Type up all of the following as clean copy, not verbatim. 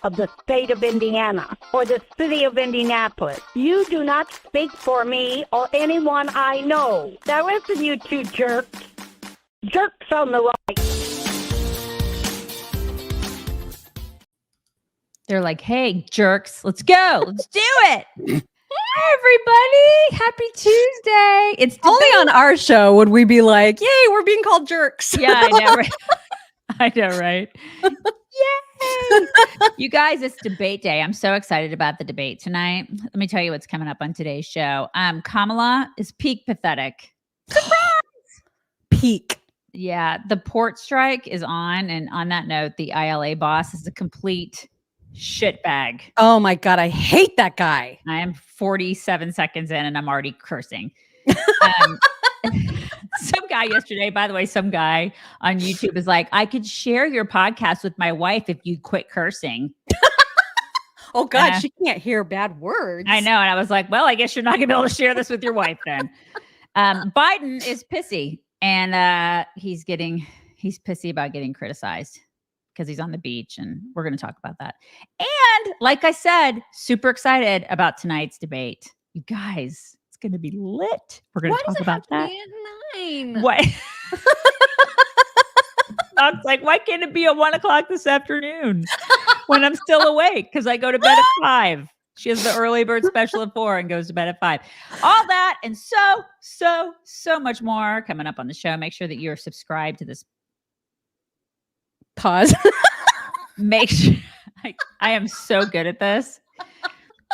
of the state of Indiana or the city of Indianapolis. You do not speak for me or anyone I know. Now listen, you two jerks. Jerks on the right. They're like, hey, jerks, let's go. Let's do it. Hi, everybody. Happy Tuesday. It's only on our show would we be like, yay, we're being called jerks. Yeah, I know, right? I know, right? Yay! You guys, it's debate day. I'm so excited about the debate tonight. Let me tell you what's coming up on today's show. Kamala is peak pathetic. Surprise! Peak. Yeah, the port strike is on. And on that note, the ILA boss is a complete shitbag. Oh my God, I hate that guy. I am 47 seconds in and I'm already cursing. Some guy yesterday, by the way, some guy on YouTube is like, I could share your podcast with my wife if you quit cursing. Oh God, she can't hear bad words. I know. And I was like, well, I guess you're not gonna be able to share this with your wife then. Biden is pissy and he's pissy about getting criticized because he's on the beach, and we're going to talk about that. And like I said, super excited about tonight's debate. You guys, it's going to be lit. We're going to talk about that. At 9? What? I was like, why can't it be at 1 o'clock this afternoon when I'm still awake? Because I go to bed at 5. She has the early bird special at 4 and goes to bed at 5. All that and so much more coming up on the show. Make sure that you're subscribed to this. Pause. Make sure I am so good at this.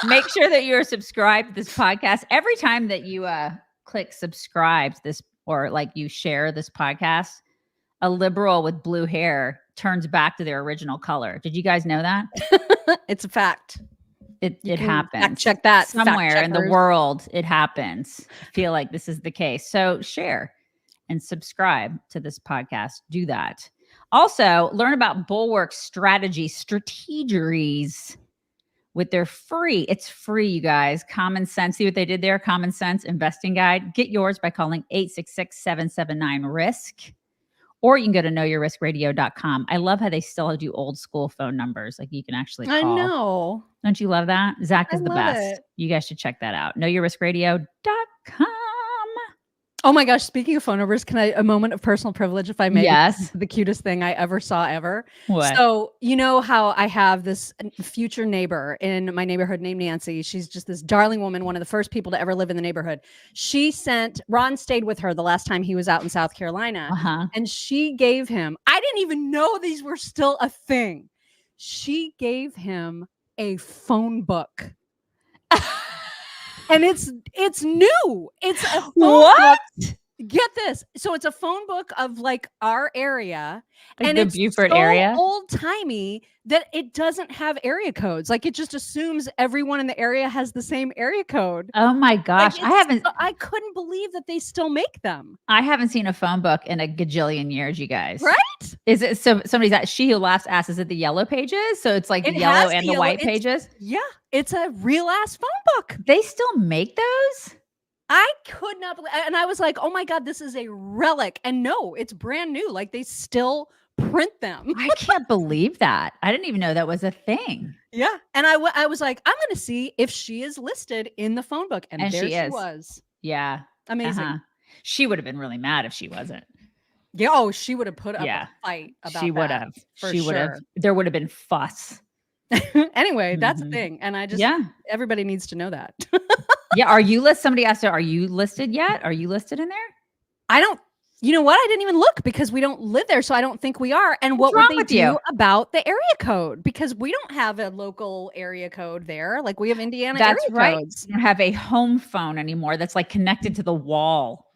Make sure that you're subscribed to this podcast. Every time that you click subscribe to this or like you share this podcast, a liberal with blue hair turns back to their original color. Did you guys know that? It's a fact. It happens. Check that somewhere in the world. It happens. I feel like this is the case. So share and subscribe to this podcast. Do that. Also, learn about Bulwark strategies with their free. It's free, you guys. Common Sense. See what they did there? Common Sense Investing Guide. Get yours by calling 866-779-RISK. Or you can go to knowyourriskradio.com. I love how they still do old school phone numbers. Like you can actually call. I know. Don't you love that? Zach is the best. It. You guys should check that out. knowyourriskradio.com. Oh my gosh. Speaking of phone numbers, can I a moment of personal privilege, if I may? Yes. The cutest thing I ever saw ever. What? So, you know how I have this future neighbor in my neighborhood named Nancy. She's just this darling woman, one of the first people to ever live in the neighborhood. Ron stayed with her the last time he was out in South Carolina. And she gave him, I didn't even know these were still a thing. She gave him a phone book. And it's new. It's a phone book. Get this. So it's a phone book of like our area. Like and the it's Beaufort so area? Old timey that it doesn't have area codes. Like it just assumes everyone in the area has the same area code. Oh my gosh. Like I couldn't believe that they still make them. I haven't seen a phone book in a gajillion years, you guys. Right? Is it so somebody's at She Who Laughs Ass, is it the yellow pages? So it's like the yellow and the white pages? Yeah. It's a real ass phone book. They still make those? I could not believe, and I was like, oh my God, this is a relic. And no, it's brand new. Like they still print them. I can't believe that. I didn't even know that was a thing. Yeah. And I was like, I'm going to see if she is listed in the phone book. And there she was. Yeah. Amazing. She would have been really mad if she wasn't. Yeah. Oh, she would have put up a fight about She would have. She would have. There would have been fuss. Anyway, that's the thing. And I just, everybody needs to know that. Yeah. Are you listed? Somebody asked her, are you listed yet? Are you listed in there? I don't, you know what? I didn't even look because we don't live there. So I don't think we are. And what would they do about the area code? Because we don't have a local area code there. Like we have Indiana area codes. You don't have a home phone anymore that's like connected to the wall.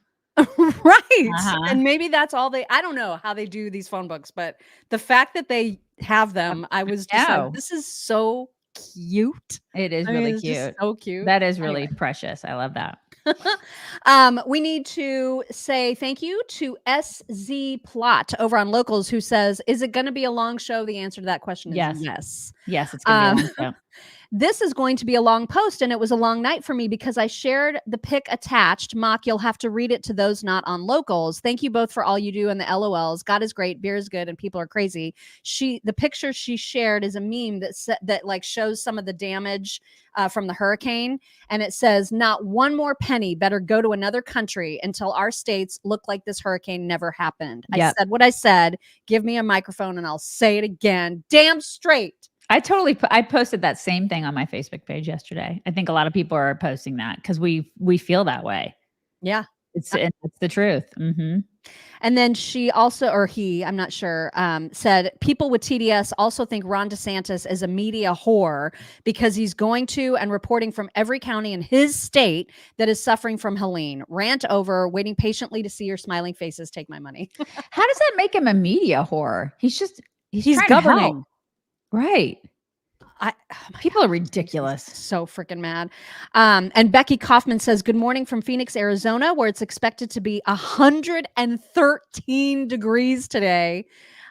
Right. And maybe that's all I don't know how they do these phone books, but the fact that they have them, I was just like, this is so cute. It is really cute. So cute. That is really precious. I love that. We need to say thank you to SZ Plot over on Locals, who says, is it going to be a long show? The answer to that question is yes. Yes, it's going to be a long show. This is going to be a long post, and it was a long night for me because I shared the pic attached. Mock, you'll have to read it to those not on locals. Thank you both for all you do and the LOLs. God is great, beer is good, and people are crazy. The picture she shared is a meme that like shows some of the damage from the hurricane, and it says, "Not one more penny better go to another country until our states look like this hurricane never happened." Yep. I said what I said. Give me a microphone, and I'll say it again. Damn straight. I posted that same thing on my Facebook page yesterday. I think a lot of people are posting that because we feel that way. Yeah. It's the truth. Mm-hmm. And then she also, or he, I'm not sure, said people with TDS also think Ron DeSantis is a media whore because he's going to and reporting from every county in his state that is suffering from Helene. Rant over, waiting patiently to see your smiling faces. Take my money. How does that make him a media whore? He's trying governing. to help. Right. People are ridiculous. So freaking mad. And Becky Kaufman says, good morning from Phoenix, Arizona, where it's expected to be 113 degrees today.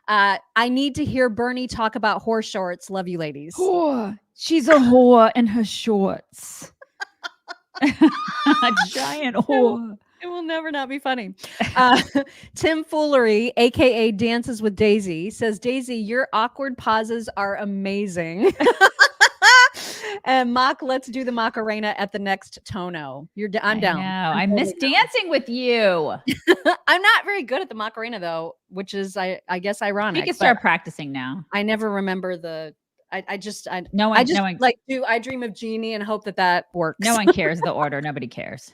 I need to hear Bernie talk about whore shorts. Love you, ladies. Whore. She's a whore in her shorts. A giant whore. It will never not be funny. Tim Foolery, aka Dances with Daisy, says, Daisy, your awkward pauses are amazing. And Mock, let's do the Macarena at the next Tono. I'm down. I miss dancing with you. I'm not very good at the Macarena though, which is I guess ironic. You can start practicing now. I never remember the. I dream of Jeannie and hope that works. No one cares the order. Nobody cares.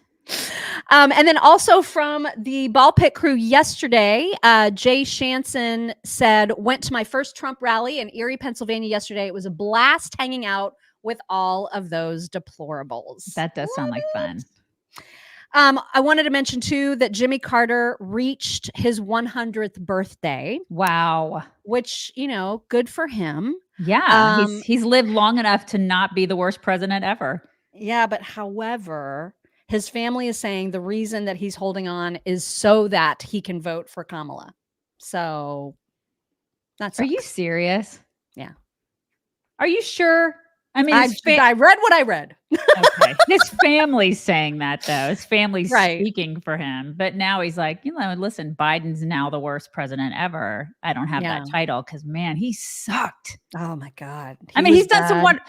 And then also from the Ball Pit crew yesterday, Jay Shanson said, went to my first Trump rally in Erie, Pennsylvania yesterday. It was a blast hanging out with all of those deplorables. That does sound like fun. I wanted to mention too that Jimmy Carter reached his 100th birthday. Wow. Which, good for him. Yeah. He's lived long enough to not be the worst president ever. Yeah. But however, his family is saying the reason that he's holding on is so that he can vote for Kamala. So that's. Are you serious? Yeah. Are you sure? I mean, I read what I read. Okay. His family's saying that though. His family's right. speaking for him. But now he's like, listen, Biden's now the worst president ever. I don't have that title because man, he sucked. Oh my God. He's done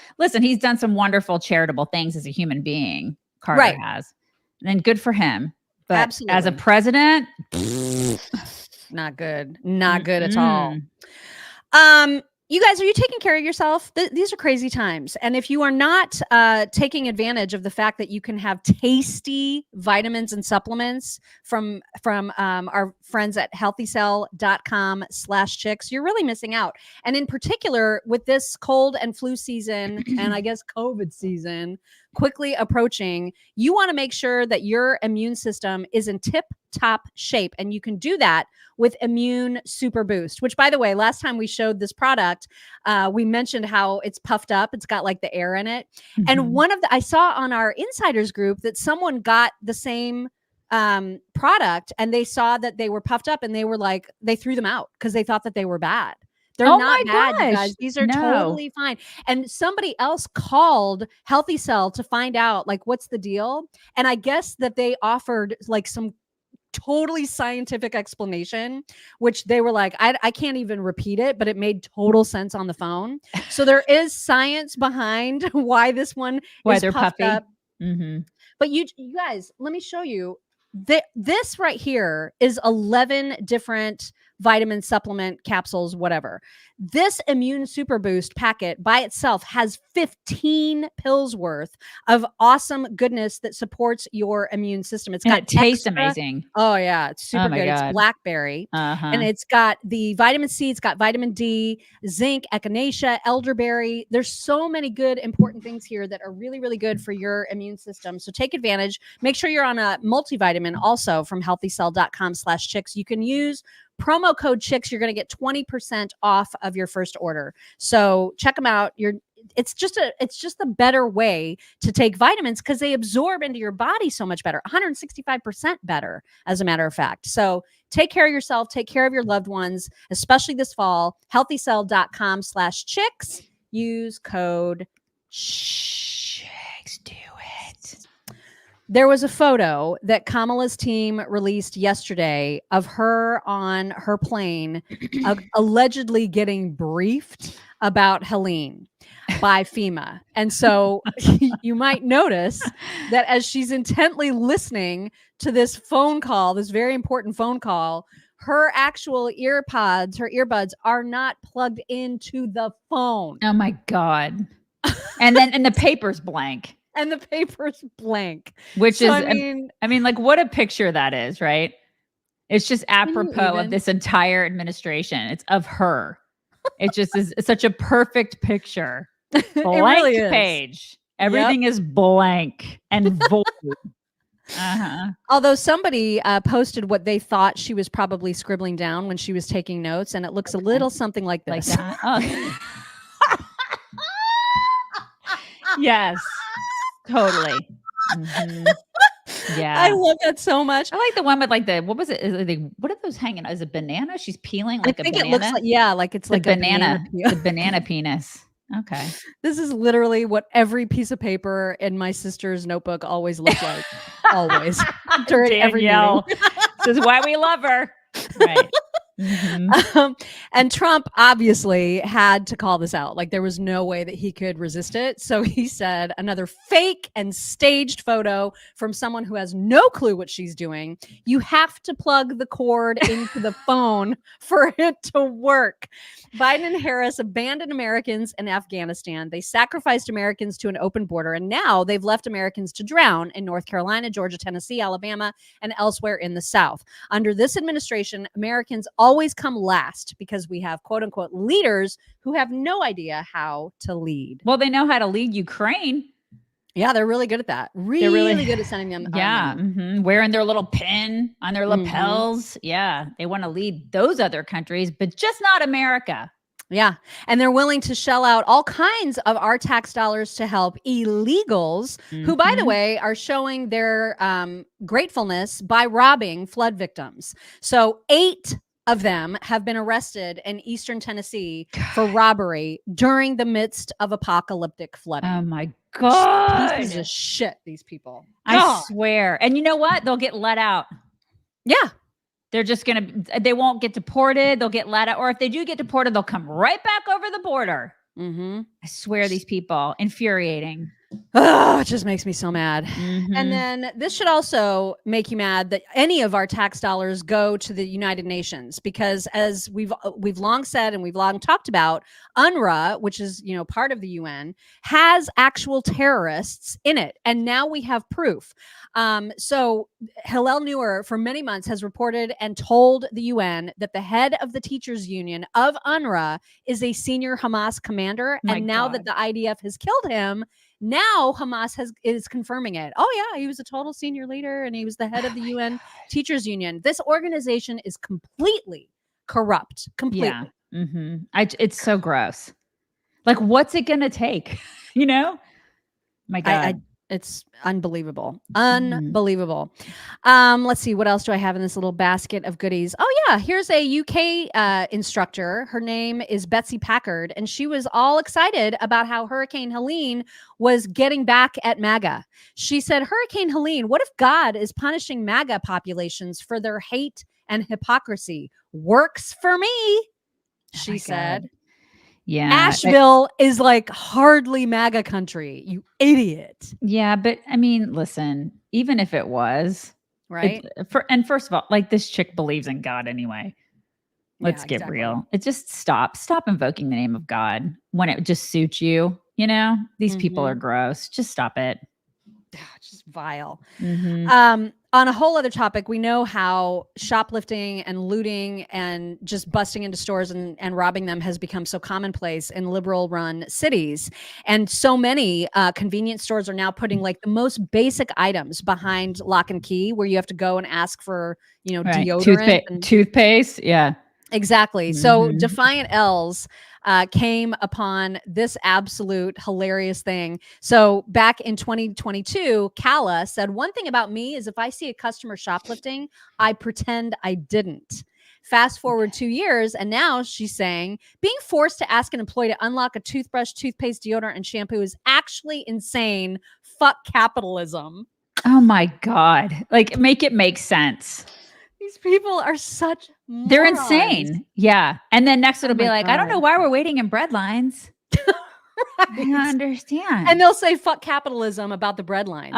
he's done some wonderful charitable things as a human being. Carter has. And good for him. But absolutely. As a president, not good. Not good at all. You guys, are you taking care of yourself? These are crazy times. And if you are not taking advantage of the fact that you can have tasty vitamins and supplements from our friends at healthycell.com/chicks, you're really missing out. And in particular, with this cold and flu season, and I guess COVID season quickly approaching, you want to make sure that your immune system is in tip-top shape. And you can do that with Immune Super Boost, which, by the way, last time we showed this product, we mentioned how it's puffed up. It's got like the air in it. Mm-hmm. And I saw on our insiders group that someone got the same product and they saw that they were puffed up and they were like, they threw them out because they thought that they were bad. They're not bad, you guys. These are totally fine. And somebody else called Healthy Cell to find out like what's the deal. And I guess that they offered like some totally scientific explanation, which they were like, I can't even repeat it, but it made total sense on the phone. So there is science behind why this one is they're puffed puffy up. Mm-hmm. But you guys, let me show you. This right here is 11 different vitamin supplement capsules, whatever. This Immune Super Boost packet by itself has 15 pills worth of awesome goodness that supports your immune system. It tastes amazing. Oh yeah, it's super good. God. It's blackberry, and it's got the vitamin C. It's got vitamin D, zinc, echinacea, elderberry. There's so many good, important things here that are really, really good for your immune system. So take advantage. Make sure you're on a multivitamin also from healthycell.com/chicks. You can use promo code chicks. You're going to get 20% off of your first order. So check them out. It's just the better way to take vitamins because they absorb into your body so much better, 165% better, as a matter of fact. So take care of yourself, take care of your loved ones, especially this fall. Healthycell.com/chicks. Use code Shh, do it. There was a photo that Kamala's team released yesterday of her on her plane, allegedly getting briefed about Helene by FEMA. And so you might notice that as she's intently listening to this phone call, this very important phone call, her actual earbuds are not plugged into the phone. Oh my God. And the paper's blank. And the paper's blank. Which So, is, I mean, like, what a picture that is, right? It's just apropos of this entire administration. It's of her. It just is such a perfect picture. Blank really is. page. Everything is blank and void. Although somebody posted what they thought she was probably scribbling down when she was taking notes, and it looks a little something like this. Like that. Oh. Yes, totally. Yeah, I love that so much. I like the one with like what was it? What are those hanging? Is it a banana? She's peeling like I think a banana. it looks like it's like a banana. The banana penis. Okay. This is literally what every piece of paper in my sister's notebook always looked like. Always. During every meeting. This is why we love her. Right. And Trump obviously had to call this out. Like, there was no way that he could resist it. So he said, another fake and staged photo from someone who has no clue what she's doing. You have to plug the cord into the phone for it to work. Biden and Harris abandoned Americans in Afghanistan. They sacrificed Americans to an open border, and now they've left Americans to drown in North Carolina, Georgia, Tennessee, Alabama, and elsewhere in the South. Under this administration, Americans always come last because we have quote unquote leaders who have no idea how to lead. Well, they know how to lead Ukraine. Yeah, they're really good at that. Really good at sending them. Yeah. Wearing their little pin on their lapels. Yeah. They want to lead those other countries, but just not America. Yeah. And they're willing to shell out all kinds of our tax dollars to help illegals who, by the way, are showing their gratefulness by robbing flood victims. So 8 of them have been arrested in Eastern Tennessee for robbery during the midst of apocalyptic flooding. Oh my God. Pieces of shit, these people. I swear. And you know what? They'll get let out. Yeah. They're just they won't get deported. They'll get let out. Or if they do get deported, they'll come right back over the border. I swear, these people, infuriating. Oh, it just makes me so mad. And then this should also make you mad that any of our tax dollars go to the United Nations, because as we've long said and we've long talked about, UNRA, which is, you know, part of the UN, has actual terrorists in it, and now we have proof. So Hillel Neuer for many months has reported and told the UN that the head of the teachers union of UNRWA is a senior Hamas commander. And now that the IDF has killed him, now Hamas is confirming it. Oh yeah, he was a total senior leader and he was the head of the UN teachers union. This organization is completely corrupt. Completely. Yeah. It's so gross. Like, what's it going to take? You know? My God. It's unbelievable. Unbelievable. Let's see. What else do I have in this little basket of goodies? Oh, yeah. Here's a UK instructor. Her name is Betsy Packard, and she was all excited about how Hurricane Helene was getting back at MAGA. She said, Hurricane Helene, what if God is punishing MAGA populations for their hate and hypocrisy? Works for me, she said. Yeah. Asheville is like hardly MAGA country, you idiot. Yeah, but I mean, listen, even if it was, right? And first of all, like, this chick believes in God anyway. Let's get real. It just stop invoking the name of God when it just suits you. You know, these people are gross. Just stop it. Just vile. On a whole other topic, we know how shoplifting and looting and just busting into stores and robbing them has become so commonplace in liberal run cities. And so many convenience stores are now putting like the most basic items behind lock and key, where you have to go and ask for, you know, deodorant. Toothpaste. Yeah. Exactly. So Defiant L's came upon this absolute hilarious thing. So back in 2022, Kala said, one thing about me is if I see a customer shoplifting, I pretend I didn't. Fast forward 2 years, and now she's saying being forced to ask an employee to unlock a toothbrush, toothpaste, deodorant, and shampoo is actually insane. Fuck capitalism. Oh my God. Like, make it make sense. These people are such morons. They're insane. Yeah. And then next it'll be like, I don't know God. why we're waiting in bread lines. I don't Right. understand. And they'll say fuck capitalism about the bread lines.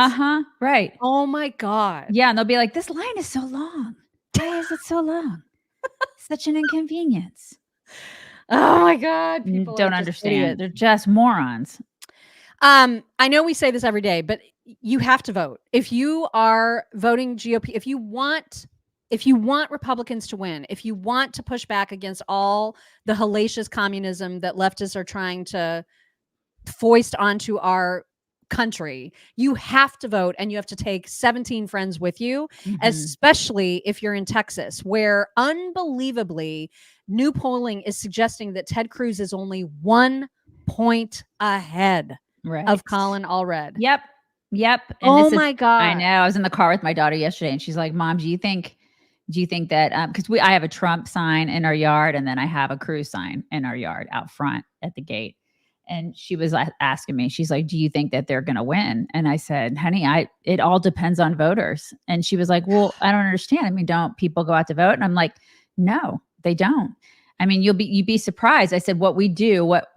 Right. Oh my God. Yeah. And they'll be like, this line is so long. Why is it so long? Such an inconvenience. Oh my God. People Don't are just understand. idiots. They're just morons. I know we say this every day, but you have to vote. If you are voting GOP, if you want Republicans to win, if you want to push back against all the hellacious communism that leftists are trying to foist onto our country, you have to vote, and you have to take 17 friends with you, especially if you're in Texas, where unbelievably new polling is suggesting that Ted Cruz is only 1 point ahead of Colin Allred. Yep. And oh my God. I know. I was in the car with my daughter yesterday, and she's like, Mom, do you think that, because I have a Trump sign in our yard, and then I have a Cruz sign in our yard out front at the gate. And she was asking me, she's like, do you think that they're going to win? And I said, honey, it all depends on voters. And she was like, well, I don't understand. I mean, don't people go out to vote? And I'm like, no, they don't. I mean, you'd be surprised. I said, what we do, what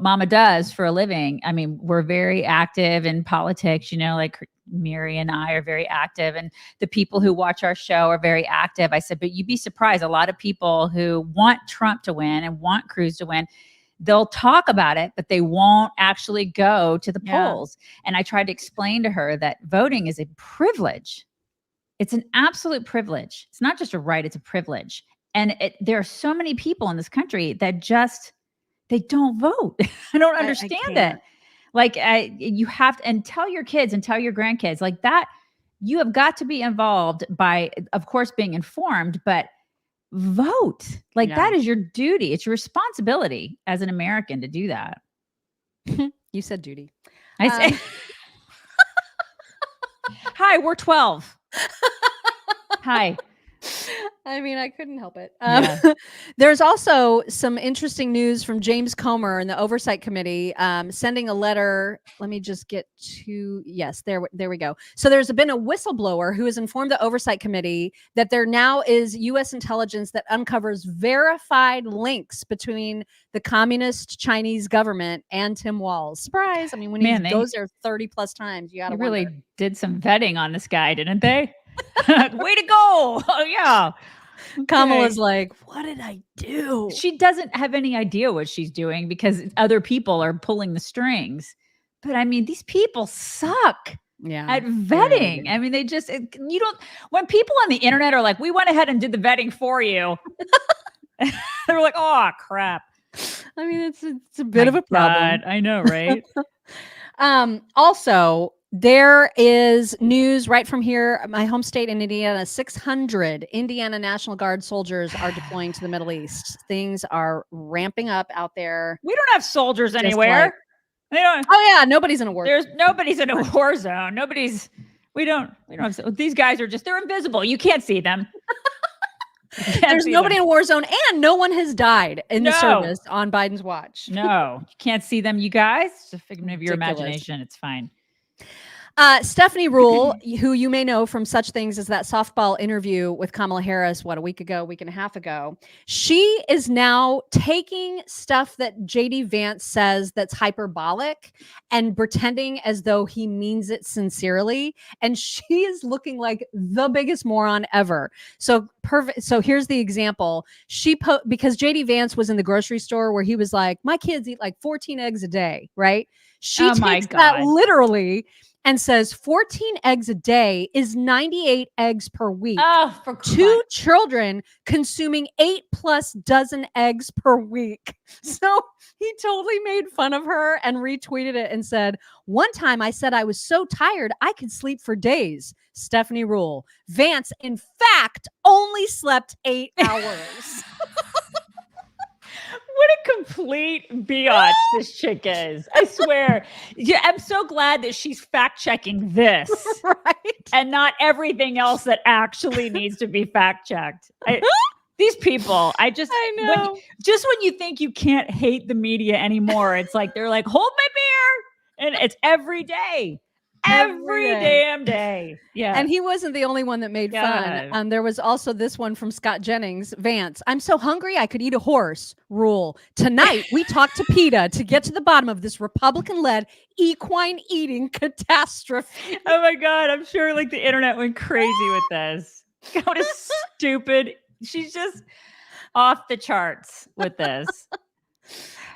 mama does for a living. I mean, we're very active in politics, like Mary and I are very active, and the people who watch our show are very active. I said, but you'd be surprised. A lot of people who want Trump to win and want Cruz to win, they'll talk about it, but they won't actually go to the polls. And I tried to explain to her that voting is a privilege. It's an absolute privilege. It's not just a right, it's a privilege. And there are so many people in this country that they don't vote. I don't understand it. Like, you have to, and tell your kids and tell your grandkids like that. You have got to be involved by, of course, being informed, but vote. Like, that is your duty. It's your responsibility as an American to do that. You said duty. I say, hi, we're 12. Hi. I mean, I couldn't help it. There's also some interesting news from James Comer and the Oversight Committee sending a letter. Let me just get to, yes, there we go. So there's been a whistleblower who has informed the Oversight Committee that there now is U.S. intelligence that uncovers verified links between the communist Chinese government and Tim Walz. Surprise. I mean, when he goes there 30 plus times, you got to really did some vetting on this guy, didn't they? Way to go. Oh, yeah. Kamala's like, what did I do? She doesn't have any idea what she's doing because other people are pulling the strings. But I mean, these people suck at vetting. I mean, when people on the internet are like, we went ahead and did the vetting for you. They're like, oh, crap. I mean, it's a bit of a problem. God, I know, right? Also, there is news right from here, my home state in Indiana. 600 Indiana National Guard soldiers are deploying to the Middle East. Things are ramping up out there. We don't have soldiers anywhere. Nobody's in a war. Nobody's in a war zone. We don't have, these guys are they're invisible. You can't see them. There's nobody in a war zone, and no one has died in the service on Biden's watch. No, you can't see them, you guys. It's a figment of your imagination. It's fine. Stephanie Ruhle, who you may know from such things as that softball interview with Kamala Harris, a week and a half ago, she is now taking stuff that JD Vance says that's hyperbolic and pretending as though he means it sincerely. And she is looking like the biggest moron ever. So perfect. So here's the example. Because JD Vance was in the grocery store where he was like, my kids eat like 14 eggs a day, right? She takes that literally and says 14 eggs a day is 98 eggs per week. Oh, for two children consuming 8+ dozen eggs per week. So he totally made fun of her and retweeted it and said, one time I said I was so tired I could sleep for days. Stephanie Ruhle. Vance, in fact, only slept 8 hours. What a complete biatch this chick is. I swear. Yeah, I'm so glad that she's fact checking this. Right. And not everything else that actually needs to be fact checked. These people, I know. When you think you can't hate the media anymore, it's like they're like, hold my beer, and it's every day, every damn day. Yeah, and he wasn't the only one that made fun. There was also this one from Scott Jennings. Vance, I'm so hungry I could eat a horse. Ruhle. Tonight we talked to PETA to get to the bottom of this Republican-led equine eating catastrophe. Oh my God, I'm sure like the internet went crazy with this. What a stupid. She's just off the charts with this.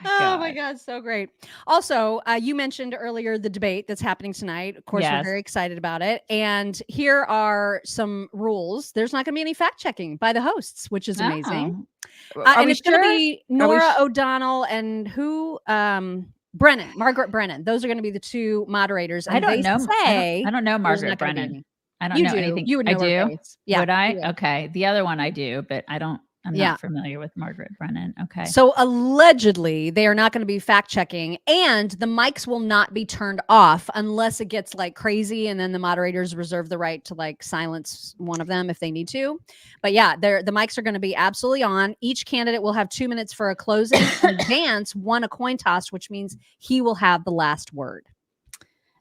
Oh my God, so great. Also, you mentioned earlier the debate that's happening tonight. Of course, we're very excited about it. And here are some rules. There's not going to be any fact checking by the hosts, which is amazing. And it's going to be Nora O'Donnell and Margaret Brennan. Those are going to be the two moderators. And I don't know Margaret Brennan. I don't know anything. You would know her face. Yeah. Would I? Yeah. Okay. The other one I do, but I'm not familiar with Margaret Brennan. Okay. So allegedly they are not going to be fact checking, and the mics will not be turned off unless it gets like crazy. And then the moderators reserve the right to like silence one of them if they need to. But yeah, the mics are going to be absolutely on. Each candidate will have 2 minutes for a closing. And Vance won a coin toss, which means he will have the last word.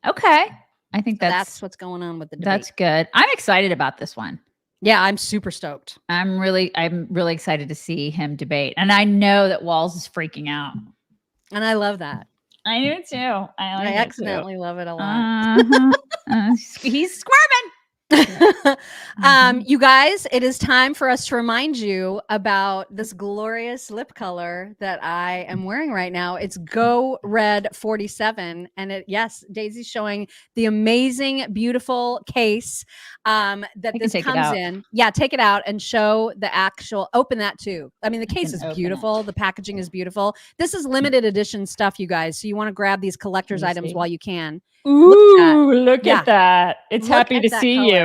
Okay. I think that's what's going on with the debate. That's good. I'm excited about this one. Yeah, I'm super stoked. I'm really excited to see him debate. And I know that Walz is freaking out. And I love that. I do too. I accidentally love it a lot. He's squirming. You guys, it is time for us to remind you about this glorious lip color that I am wearing right now. It's GoRed 47, and Daisy's showing the amazing, beautiful case that this comes in. Yeah, take it out and show the actual. Open that too. I mean, the case is beautiful. The packaging is beautiful. This is limited edition stuff, you guys. So you want to grab these collector's items while you can. Ooh, look at that. It's happy to see you.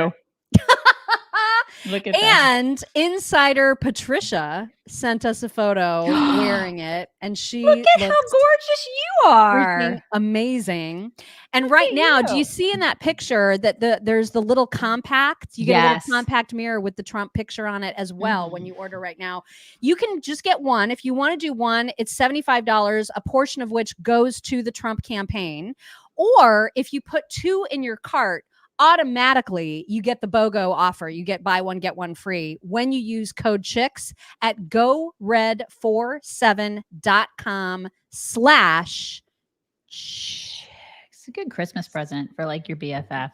Look at that. And insider Patricia sent us a photo wearing it, and she look at how gorgeous you are. Amazing. And right now, do you see in that picture that there's the little compact? You get a little compact mirror with the Trump picture on it as well when you order right now. You can just get one. If you want to do one, it's $75, a portion of which goes to the Trump campaign. Or if you put two in your cart, automatically you get the BOGO offer. You get buy one, get one free when you use code CHICKS at GoRed47.com/. It's a good Christmas present for like your BFF.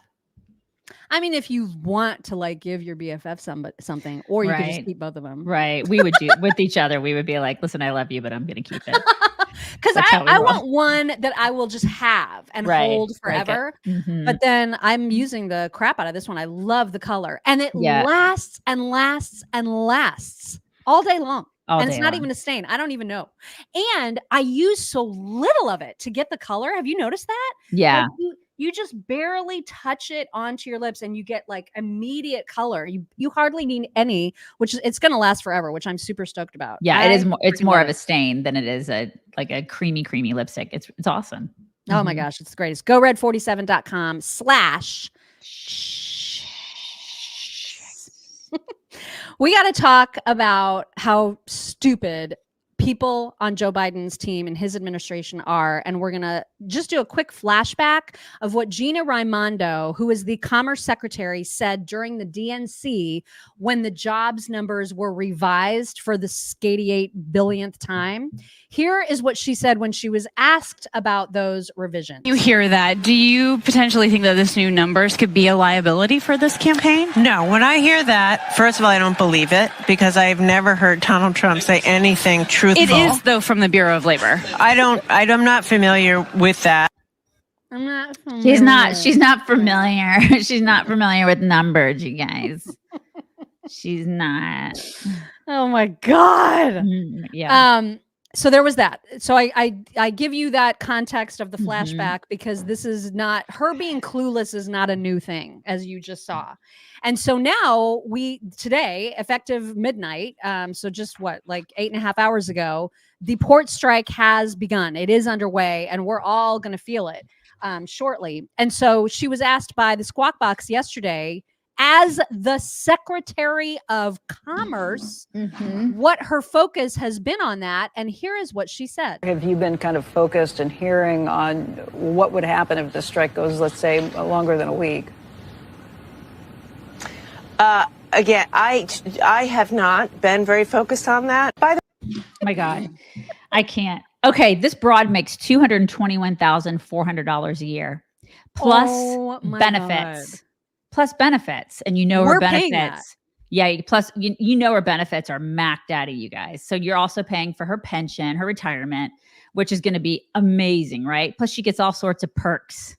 I mean, if you want to like give your BFF something, or you could just keep both of them. Right. We would do with each other. We would be like, listen, I love you, but I'm going to keep it. Because I want one that I will just have and hold forever. But then I'm using the crap out of this one. I love the color. And it lasts and lasts and lasts all day long. And it's not even a stain. I don't even know. And I use so little of it to get the color. Have you noticed that? Yeah. Like you just barely touch it onto your lips and you get like immediate color. You hardly need any, which it's going to last forever, which I'm super stoked about. Yeah, it is. It's more of a stain than it is a creamy lipstick. It's awesome. Oh my gosh, it's the greatest. GoRed47.com/. We got to talk about how stupid people on Joe Biden's team and his administration are. And we're going to just do a quick flashback of what Gina Raimondo, who is the Commerce Secretary, said during the DNC when the jobs numbers were revised for the 88 billionth time. Here is what she said when she was asked about those revisions. You hear that. Do you potentially think that this new numbers could be a liability for this campaign? No, when I hear that, first of all, I don't believe it because I've never heard Donald Trump say anything truthful. It is, though, from the Bureau of Labor. I'm not familiar with that. I'm not familiar. She's not familiar. She's not familiar with numbers, you guys. She's not. Oh my God. Yeah. So there was that. So I give you that context of the flashback because this is not her being clueless is not a new thing, as you just saw. And so now today, effective midnight, so just like 8.5 hours ago, the port strike has begun. It is underway, and we're all going to feel it shortly. And so she was asked by the Squawk Box yesterday, as the Secretary of Commerce, what her focus has been on that. And here is what she said. Have you been kind of focused and hearing on what would happen if the strike goes, let's say, longer than a week? Again, I have not been very focused on that. By the Oh my God, I can't. Okay, this broad makes $221,400 a year, plus benefits. God. Plus benefits, and you know her We're paying that. benefits. Yeah, plus you know her benefits are maxed out of you guys. So you're also paying for her pension, her retirement, which is going to be amazing, right? Plus she gets all sorts of perks,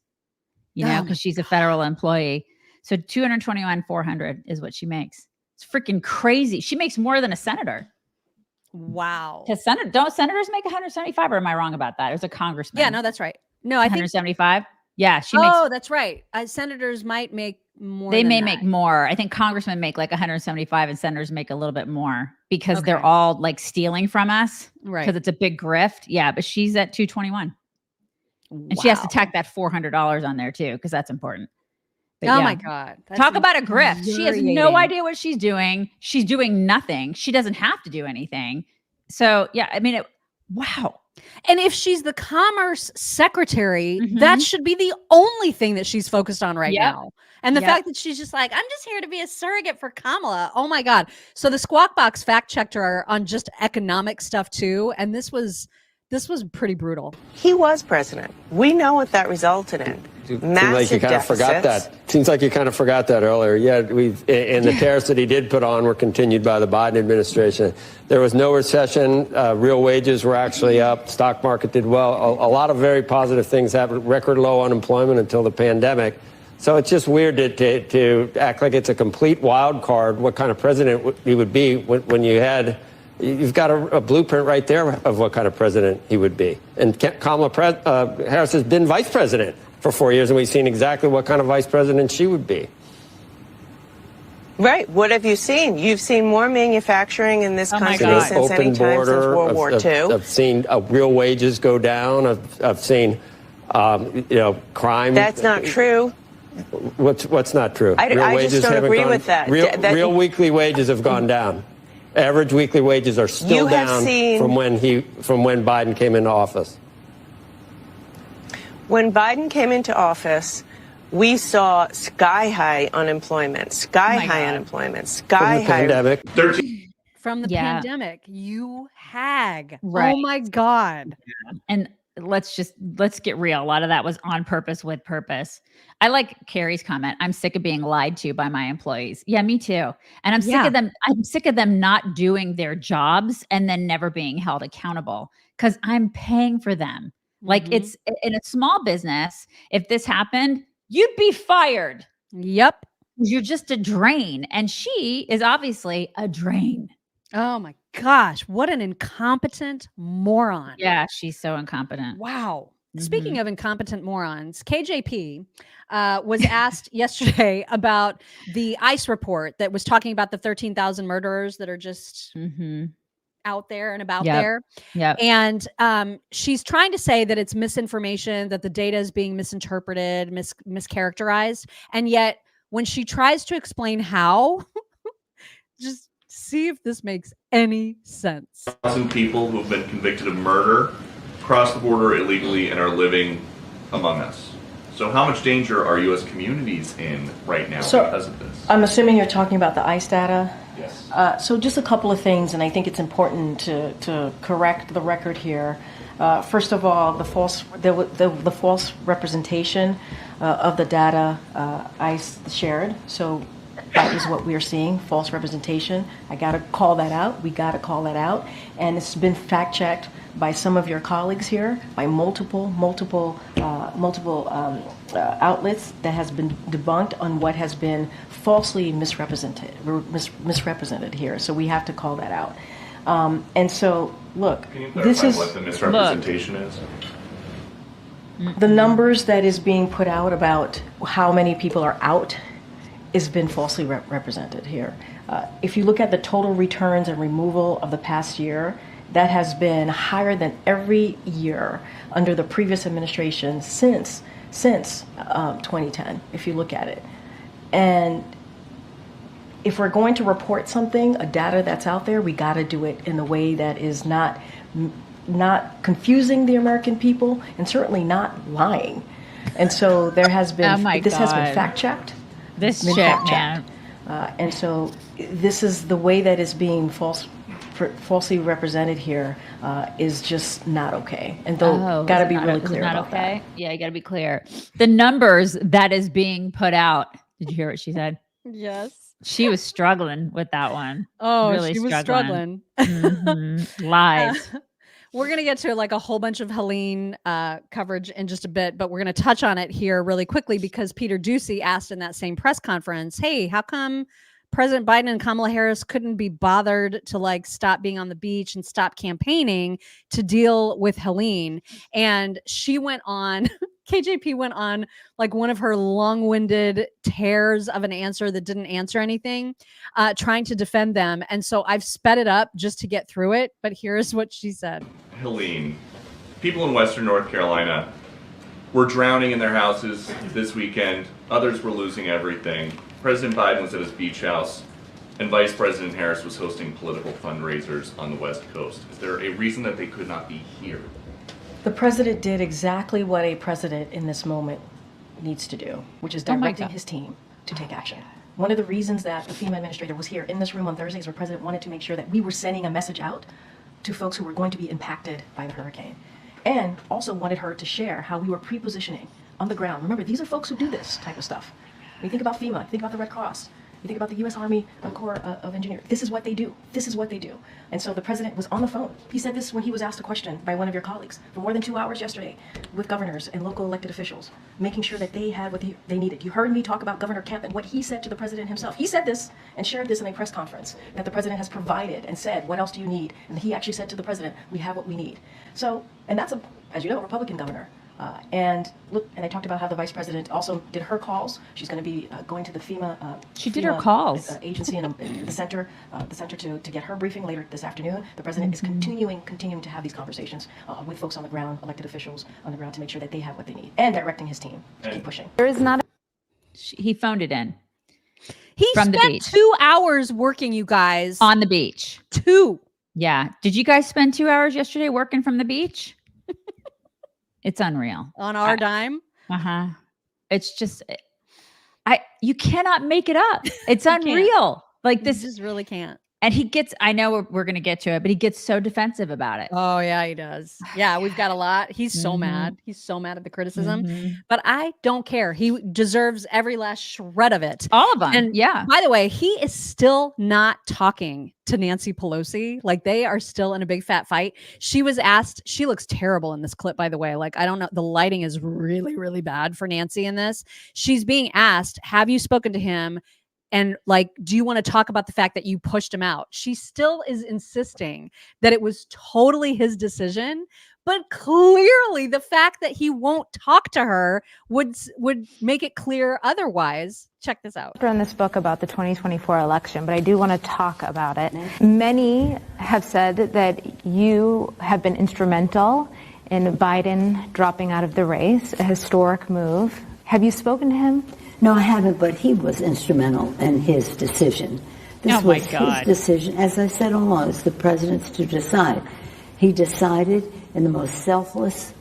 you know, because she's a federal employee. So $221,400 is what she makes. It's freaking crazy. She makes more than a senator. Wow. Because don't senators make 175? Or am I wrong about that? It was a congressman. Yeah, no, that's right. No, I think 175. Yeah, she makes. Oh, that's right. Senators might make more. They than may that. make more. I think congressmen make like 175 and senators make a little bit more because Okay. they're all like stealing from us. Right. Because it's a big grift. Yeah, but she's at 221. And she has to tack that $400 on there too, because that's important. But Oh yeah. my God. That's Talk about a grift. She has no infuriating. idea what she's doing. She's doing nothing. She doesn't have to do anything. So yeah, I mean, wow. And if she's the Commerce Secretary, that should be the only thing that she's focused on right now. And the fact that she's just like, I'm just here to be a surrogate for Kamala. Oh my God. So the Squawk Box fact checked her on just economic stuff too. And this was pretty brutal. He was president. We know what that resulted in. Seems like you kind of forgot deficits. that. Seems like you kind of forgot that earlier. Yeah, and the tariffs that he did put on were continued by the Biden administration. There was no recession. Real wages were actually up. Stock market did well. A lot of very positive things happened. Record low unemployment until the pandemic. So it's just weird to act like it's a complete wild card what kind of president he would be when you've got a blueprint right there of what kind of president he would be. And Kamala Harris has been vice president for 4 years, and we've seen exactly what kind of vice president she would be. Right. What have you seen? You've seen more manufacturing in this country God. since any Open time since border. World War II. I've seen real wages go down. I've seen, crime. That's not true. What's not true? I just don't haven't agree gone- with that. Real weekly wages have gone down. Average weekly wages are still down from when Biden came into office. When Biden came into office, we saw sky-high unemployment, sky-high Pandemic. From the Yeah. pandemic, you hag. Right. Oh my God. And let's get real. A lot of that was on purpose with purpose. I like Carrie's comment. I'm sick of being lied to by my employees. Yeah, me too. And I'm sick of them not doing their jobs and then never being held accountable because I'm paying for them. Like it's in a small business. If this happened, you'd be fired. Yep. You're just a drain. And she is obviously a drain. Oh my gosh. What an incompetent moron. Yeah, she's so incompetent. Wow. Speaking of incompetent morons, KJP was asked yesterday about the ICE report that was talking about the 13,000 murderers that are just out there and about there. Yeah. And she's trying to say that it's misinformation, that the data is being misinterpreted, mischaracterized. And yet when she tries to explain how, just see if this makes any sense. 1,000 people who have been convicted of murder cross the border illegally and are living among us. So how much danger are U.S. communities in right now because of this? I'm assuming you're talking about the ICE data. Yes. So just a couple of things, and I think it's important to correct the record here. First of all, the false representation of the data ICE shared. So that is what we are seeing, false representation. I got to call that out. We got to call that out. And it's been fact checked by some of your colleagues here, by multiple outlets that has been debunked on what has been falsely misrepresented here. So we have to call that out. And so, look, Can you clarify what the misrepresentation is? The numbers that is being put out about how many people are out has been falsely represented here. If you look at the total returns and removal of the past year, that has been higher than every year under the previous administration since 2010, if you look at it. And if we're going to report something, a data that's out there, we got to do it in a way that is not confusing the American people and certainly not lying. And so there has been, this has been fact checked. This shit, man. And so this is the way that is being falsely represented here is just not okay. And though got to be really clear about that. Yeah, you got to be clear. The numbers that is being put out. Did you hear what she said? Yes. She was struggling with that one. Oh, really she was struggling. Lies. We're going to get to like a whole bunch of Helene coverage in just a bit, but we're going to touch on it here really quickly because Peter Doocy asked in that same press conference, hey, how come President Biden and Kamala Harris couldn't be bothered to like stop being on the beach and stop campaigning to deal with Helene? And she went on, KJP went on like one of her long-winded tears of an answer that didn't answer anything, trying to defend them. And so I've sped it up just to get through it. But here's what she said. Helene, people in Western North Carolina were drowning in their houses this weekend. Others were losing everything. President Biden was at his beach house, and Vice President Harris was hosting political fundraisers on the West Coast. Is there a reason that they could not be here? The president did exactly what a president in this moment needs to do, which is directing his team to take action. One of the reasons that the FEMA administrator was here in this room on Thursday is our president wanted to make sure that we were sending a message out to folks who were going to be impacted by the hurricane, and also wanted her to share how we were pre-positioning on the ground. Remember, these are folks who do this type of stuff. When you think about FEMA, think about the Red Cross, you think about the U.S. Army Corps of Engineers. This is what they do. This is what they do. And so the president was on the phone. He said this when he was asked a question by one of your colleagues for more than 2 hours yesterday with governors and local elected officials, making sure that they had what they needed. You heard me talk about Governor Kemp and what he said to the president himself. He said this and shared this in a press conference that the president has provided and said, what else do you need? And he actually said to the president, we have what we need. So, and that's, as you know, a Republican governor. And I talked about how the vice president also did her calls. She's going to be going to the FEMA. She did her calls. Agency and the center to get her briefing later this afternoon. The president is continuing to have these conversations with folks on the ground, elected officials on the ground, to make sure that they have what they need, and directing his team to keep pushing. There is not. He phoned it in. He from spent the beach. 2 hours working, you guys. On the beach. 2. Yeah. Did you guys spend 2 hours yesterday working from the beach? It's unreal. On our dime? Uh-huh. It's just, you cannot make it up. It's unreal. Like this. You just really can't. And he gets, I know we're going to get to it, but he gets so defensive about it. Oh, yeah, he does. Yeah, we've got a lot. He's so mad. He's so mad at the criticism. But I don't care. He deserves every last shred of it. All of them. And yeah. By the way, he is still not talking to Nancy Pelosi. Like, they are still in a big fat fight. She was asked, she looks terrible in this clip, by the way. Like, I don't know. The lighting is really, really bad for Nancy in this. She's being asked, have you spoken to him? And like, do you want to talk about the fact that you pushed him out? She still is insisting that it was totally his decision, but clearly the fact that he won't talk to her would make it clear otherwise. Check this out. In this book about the 2024 election, but I do want to talk about it. Many have said that you have been instrumental in Biden dropping out of the race, a historic move. Have you spoken to him? No, I haven't, but he was instrumental in his decision. This was his decision. As I said all along, it's the president's to decide. He decided in the most selfless,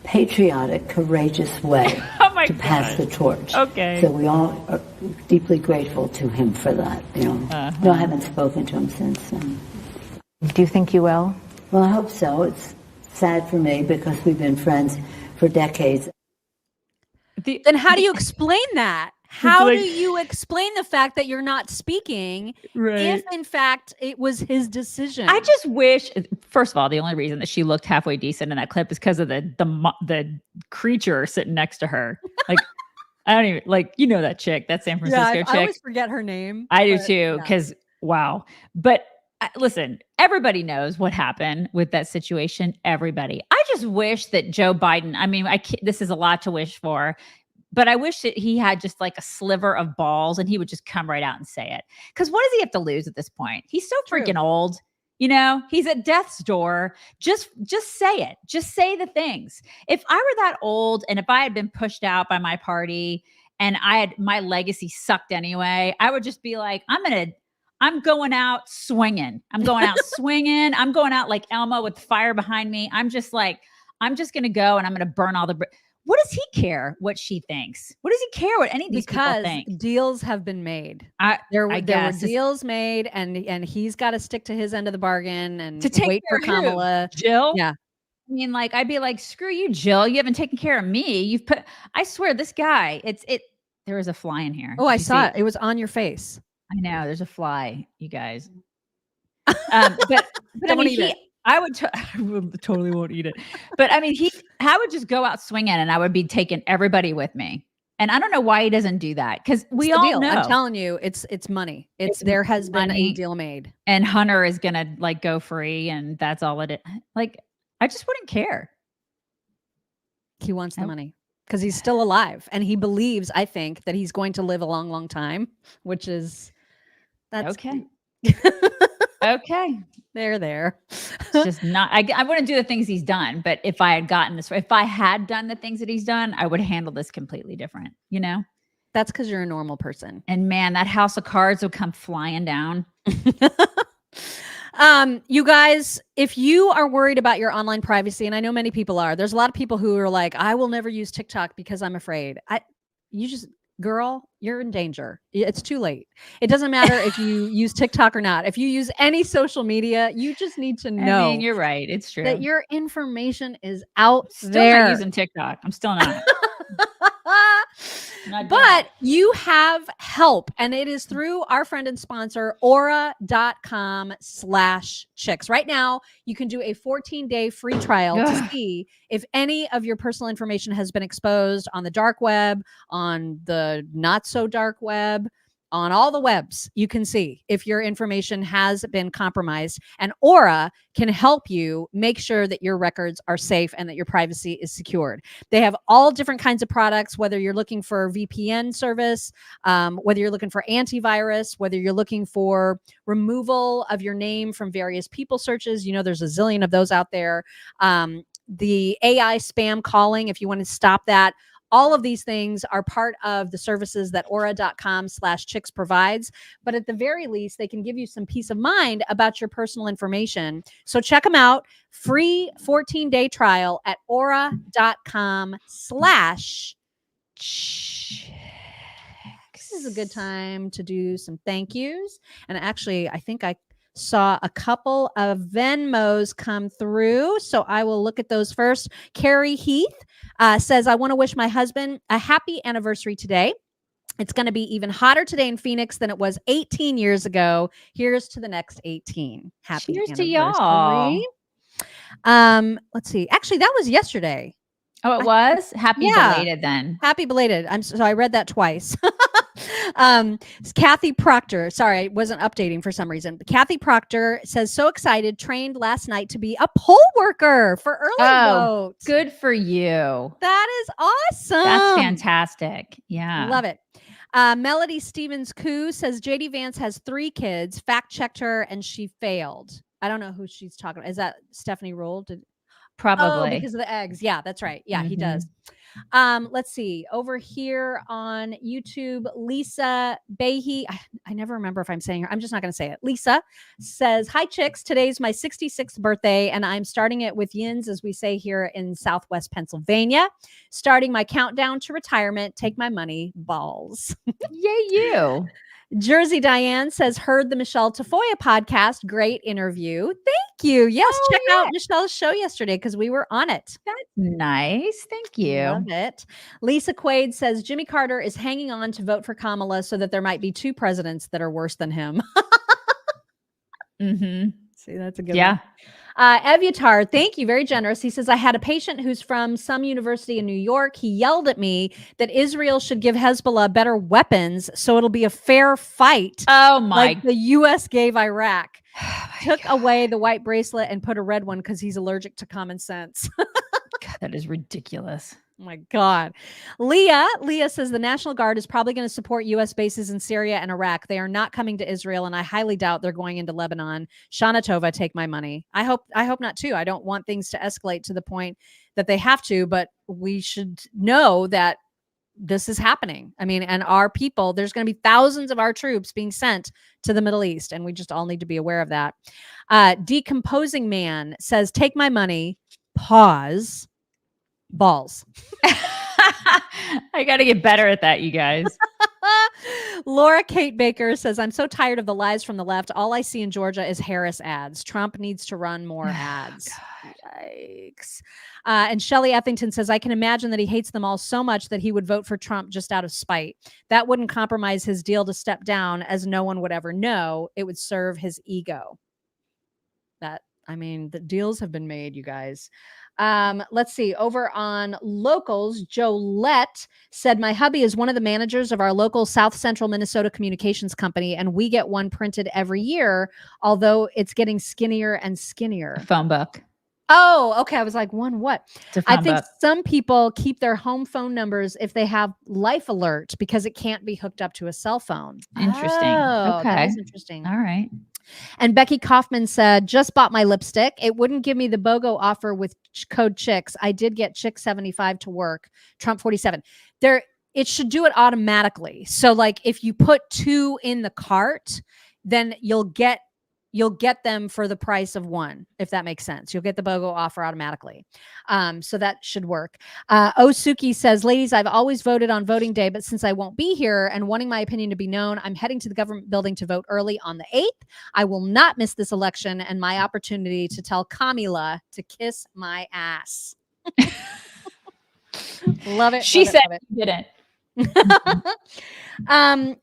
patriotic, courageous way to pass the torch. Okay. So we all are deeply grateful to him for that. You know, no, I haven't spoken to him since. Do you think you will? Well, I hope so. It's sad for me because we've been friends for decades. Then how do you explain that? How do you explain the fact that you're not speaking if, in fact, it was his decision? I just wish, first of all, the only reason that she looked halfway decent in that clip is because of the creature sitting next to her. Like, I don't even, like, you know that chick, that San Francisco chick. I always forget her name. I do too, because, wow. But listen, everybody knows what happened with that situation. Everybody. I just wish that Joe Biden, I mean, this is a lot to wish for, but I wish that he had just like a sliver of balls and he would just come right out and say it. Because what does he have to lose at this point? He's so freaking old. You know, he's at death's door. Just say it. Just say the things. If I were that old and if I had been pushed out by my party and I had my legacy sucked anyway, I would just be like, I'm going out swinging. I'm going out swinging. I'm going out like Elmo with fire behind me. I'm just going to go and I'm going to burn all the. What does he care what she thinks? What does he care what any of these people think? Because deals have been made. There were deals made, and he's got to stick to his end of the bargain and to wait for Kamala. Jill? Yeah. I mean, like, I'd be like, screw you, Jill. You haven't taken care of me. I swear, this guy, there was a fly in here. Oh, I saw it. It was on your face. I know. There's a fly, you guys. But I mean, I would totally won't eat it. But I mean, I would just go out swinging and I would be taking everybody with me. And I don't know why he doesn't do that. Cause we all know. I'm telling you, it's money. There has been a deal made. And Hunter is going to like go free. And that's all it is. Like, I just wouldn't care. He wants the money because he's still alive. And he believes, I think, that he's going to live a long, long time, which is, that's okay. Okay. There. It's just not, I wouldn't do the things he's done, but if I had done the things that he's done, I would handle this completely different, you know? That's because you're a normal person. And man, that house of cards would come flying down. You guys, if you are worried about your online privacy, and I know many people are, there's a lot of people who are like, I will never use TikTok because I'm afraid. Girl, you're in danger. It's too late. It doesn't matter if you use TikTok or not. If you use any social media, you just need to know. I mean, you're right. It's true. That your information is out still there. Not using TikTok. I'm still not. But you have help, and it is through our friend and sponsor, aura.com/chicks. Right now, you can do a 14-day free trial to see if any of your personal information has been exposed on the dark web, on the not so dark web, on all the webs. You can see if your information has been compromised, and Aura can help you make sure that your records are safe and that your privacy is secured. They have all different kinds of products, whether you're looking for VPN service, whether you're looking for antivirus, whether you're looking for removal of your name from various people searches. You know, there's a zillion of those out there. The AI spam calling, if you want to stop that. All of these things are part of the services that aura.com/chicks provides. But at the very least, they can give you some peace of mind about your personal information. So check them out. Free 14-day trial at aura.com/chicks. This is a good time to do some thank yous. And actually, I think I saw a couple of Venmos come through. So I will look at those first. Carrie Heath says, I want to wish my husband a happy anniversary today. It's going to be even hotter today in Phoenix than it was 18 years ago. Here's to the next 18. Happy Cheers anniversary. to y'all. Let's see. Actually, that was yesterday. Oh, it was? Happy belated then. Happy belated. So I read that twice. Kathy Proctor. Sorry, I wasn't updating for some reason. But Kathy Proctor says, so excited, trained last night to be a poll worker for early votes. Good for you. That is awesome. That's fantastic. Yeah. Love it. Melody Stevens-Koo says, JD Vance has 3 kids, fact-checked her, and she failed. I don't know who she's talking about. Is that Stephanie Ruhle? Probably. Because of the eggs. Yeah, that's right. Yeah, he does. Let's see. Over here on YouTube, Lisa Behe. I never remember if I'm saying her. I'm just not going to say it. Lisa says, hi, chicks. Today's my 66th birthday, and I'm starting it with yins, as we say here in Southwest Pennsylvania. Starting my countdown to retirement. Take my money, balls. Yay, you. Jersey Diane says, heard the Michelle Tafoya podcast. Great interview. Thank you. Yes, check out Michelle's show yesterday because we were on it. That's nice. Thank you. Love it. Lisa Quaid says, Jimmy Carter is hanging on to vote for Kamala so that there might be 2 presidents that are worse than him. See, that's a good one. Eviatar, thank you. Very generous. He says, I had a patient who's from some university in New York. He yelled at me that Israel should give Hezbollah better weapons so it'll be a fair fight. Oh, my. Like the U.S. gave Iraq. Took away the white bracelet and put a red one because he's allergic to common sense. God, that is ridiculous. Oh my God. Leah says the National Guard is probably going to support U.S. bases in Syria and Iraq. They are not coming to Israel, and I highly doubt they're going into Lebanon. Shana Tova, take my money. I hope not too. I don't want things to escalate to the point that they have to, but we should know that this is happening. I mean, and our people, there's going to be thousands of our troops being sent to the Middle East, and we just all need to be aware of that. Decomposing Man says, take my money, pause, balls. I got to get better at that, you guys. Laura Kate Baker says, I'm so tired of the lies from the left. All I see in Georgia is Harris ads. Trump needs to run more ads. Yikes. And Shelley Effington says, I can imagine that he hates them all so much that he would vote for Trump just out of spite. That wouldn't compromise his deal to step down, as no one would ever know. It would serve his ego. The deals have been made, you guys. Let's see. Over on locals, Jolette said, my hubby is one of the managers of our local South Central Minnesota communications company, and we get one printed every year, although it's getting skinnier and skinnier. A phone book. Oh, okay. I was like, one what? I think book. some people keep their home phone numbers if they have Life Alert because it can't be hooked up to a cell phone. Interesting. Oh, Okay. That is interesting. All right. And Becky Kaufman said, just bought my lipstick. It wouldn't give me the BOGO offer with code CHICKS. I did get Chick75 to work. Trump 47. It should do it automatically. So like if you put 2 in the cart, then you'll get them for the price of 1, if that makes sense. You'll get the BOGO offer automatically. So that should work. Osuki says, ladies, I've always voted on voting day, but since I won't be here and wanting my opinion to be known, I'm heading to the government building to vote early on the 8th. I will not miss this election and my opportunity to tell Kamala to kiss my ass. Love it. She said you didn't.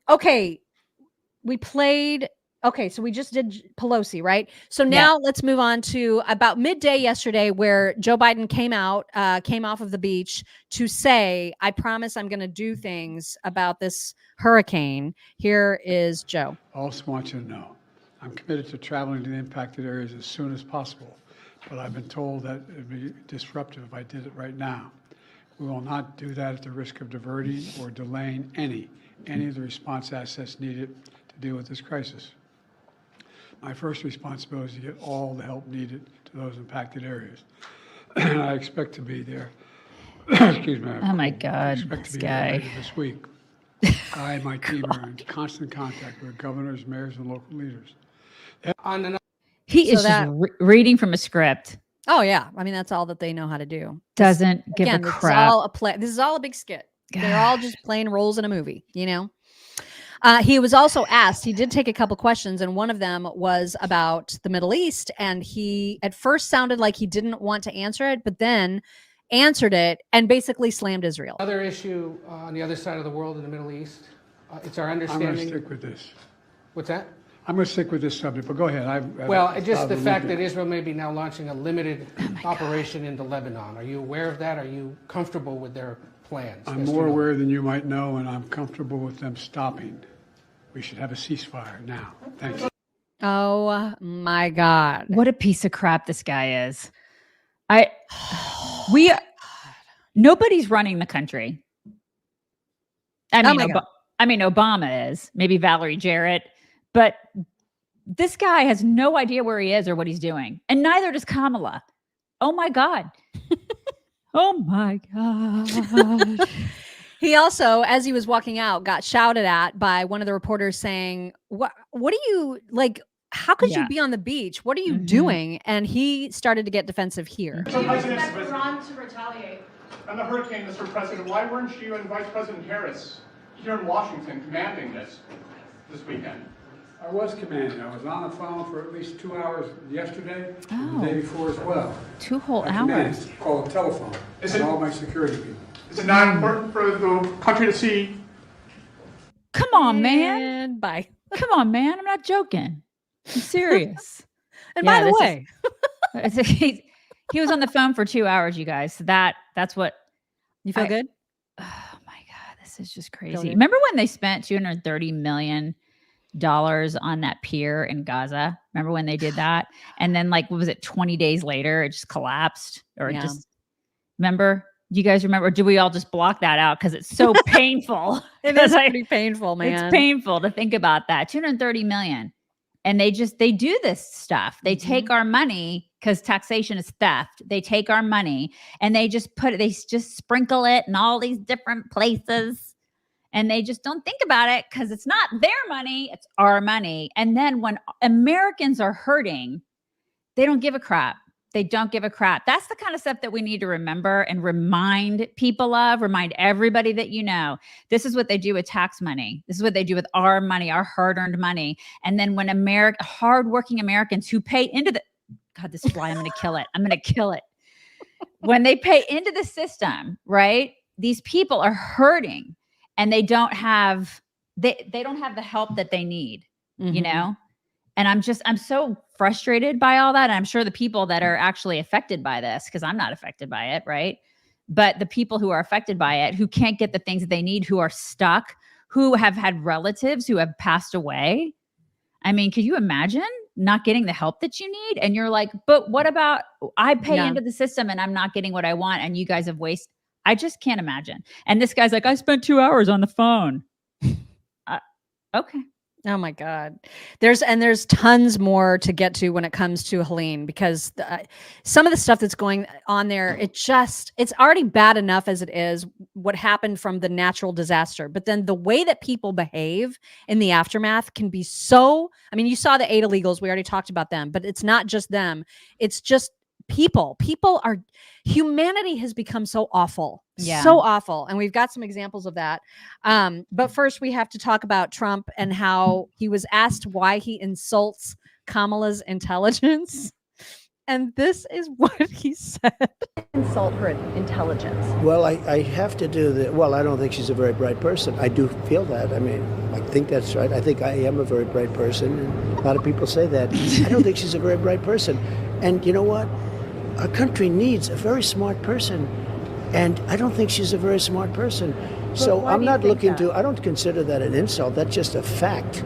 Okay. We played... Okay, so we just did Pelosi, right? So now let's move on to about midday yesterday where Joe Biden came off of the beach to say, I promise I'm going to do things about this hurricane. Here is Joe. I also want you to know, I'm committed to traveling to the impacted areas as soon as possible, but I've been told that it would be disruptive if I did it right now. We will not do that at the risk of diverting or delaying any of the response assets needed to deal with this crisis. My first responsibility is to get all the help needed to those impacted areas. And I expect to be there. Excuse me. Oh my God, I expect to be there later this week. I and my team are in constant contact with governors, mayors, and local leaders. He is just reading from a script. Oh yeah, I mean that's all that they know how to do. Doesn't give a crap. This is all a big skit. God. They're all just playing roles in a movie, you know. He was also asked, he did take a couple questions, and one of them was about the Middle East. And he at first sounded like he didn't want to answer it, but then answered it and basically slammed Israel. Other issue on the other side of the world in the Middle East, it's our understanding. I'm going to stick with this. What's that? I'm going to stick with this subject, but go ahead. Well, just the fact that Israel may be now launching a limited operation into Lebanon. Are you aware of that? Are you comfortable with their plans? I'm more aware than you might know, and I'm comfortable with them stopping. We should have a ceasefire now. Thank you. Oh my God. What a piece of crap this guy is. Nobody's running the country. I mean, Obama is, maybe Valerie Jarrett, but this guy has no idea where he is or what he's doing. And neither does Kamala. Oh my God. Oh my God. He also, as he was walking out, got shouted at by one of the reporters saying, what are you like? How could you be on the beach? What are you doing? And he started to get defensive here. So President Iran to retaliate. On the hurricane, Mr. President, why weren't you and Vice President Harris here in Washington commanding this weekend? I was commanding. I was on the phone for at least 2 hours yesterday and the day before as well. 2 whole hours. It's called a telephone. And all my security people. Is it not important for the country to see? Come on, man. Bye. Come on, man. I'm not joking. I'm serious. And by the way, he was on the phone for 2 hours, you guys. So that's what. You feel good? Oh my God, this is just crazy. Remember when they spent $230 million on that pier in Gaza? Remember when they did that? And then what was it? 20 days later, it just collapsed remember? Do you guys remember? Or do we all just block that out? Because it's so painful. It is pretty painful, man. It's painful to think about that. $230 million. And they do this stuff. They take our money because taxation is theft. They take our money and they just sprinkle it in all these different places. And they just don't think about it because it's not their money, it's our money. And then when Americans are hurting, they don't give a crap. They don't give a crap. That's the kind of stuff that we need to remember and remind people of, remind everybody that you know. This is what they do with tax money. This is what they do with our money, our hard-earned money. And then when hardworking Americans who pay into the, God, this fly, I'm going to kill it. I'm going to kill it. When they pay into the system, right? These people are hurting and they don't have the help that they need, you know? And I'm so frustrated by all that. And I'm sure the people that are actually affected by this, because I'm not affected by it, right? But the people who are affected by it, who can't get the things that they need, who are stuck, who have had relatives who have passed away. I mean, could you imagine not getting the help that you need? And you're like, but what about, I pay into the system and I'm not getting what I want and you guys have wasted. I just can't imagine. And this guy's like, I spent 2 hours on the phone. Okay. Oh my God. There's tons more to get to when it comes to Helene, because some of the stuff that's going on there, it's already bad enough as it is, what happened from the natural disaster. But then the way that people behave in the aftermath can be so, I mean, you saw the 8 illegals, we already talked about them, but it's not just them. It's just humanity has become so awful, so awful. And we've got some examples of that. But first we have to talk about Trump and how he was asked why he insults Kamala's intelligence. And this is what he said. Insult her intelligence. Well, I have to do that. Well, I don't think she's a very bright person. I do feel that. I mean, I think that's right. I think I am a very bright person. And a lot of people say that. I don't think she's a very bright person. And you know what? Our country needs a very smart person, and I don't think she's a very smart person. So I'm not looking to, I don't consider that an insult. That's just a fact.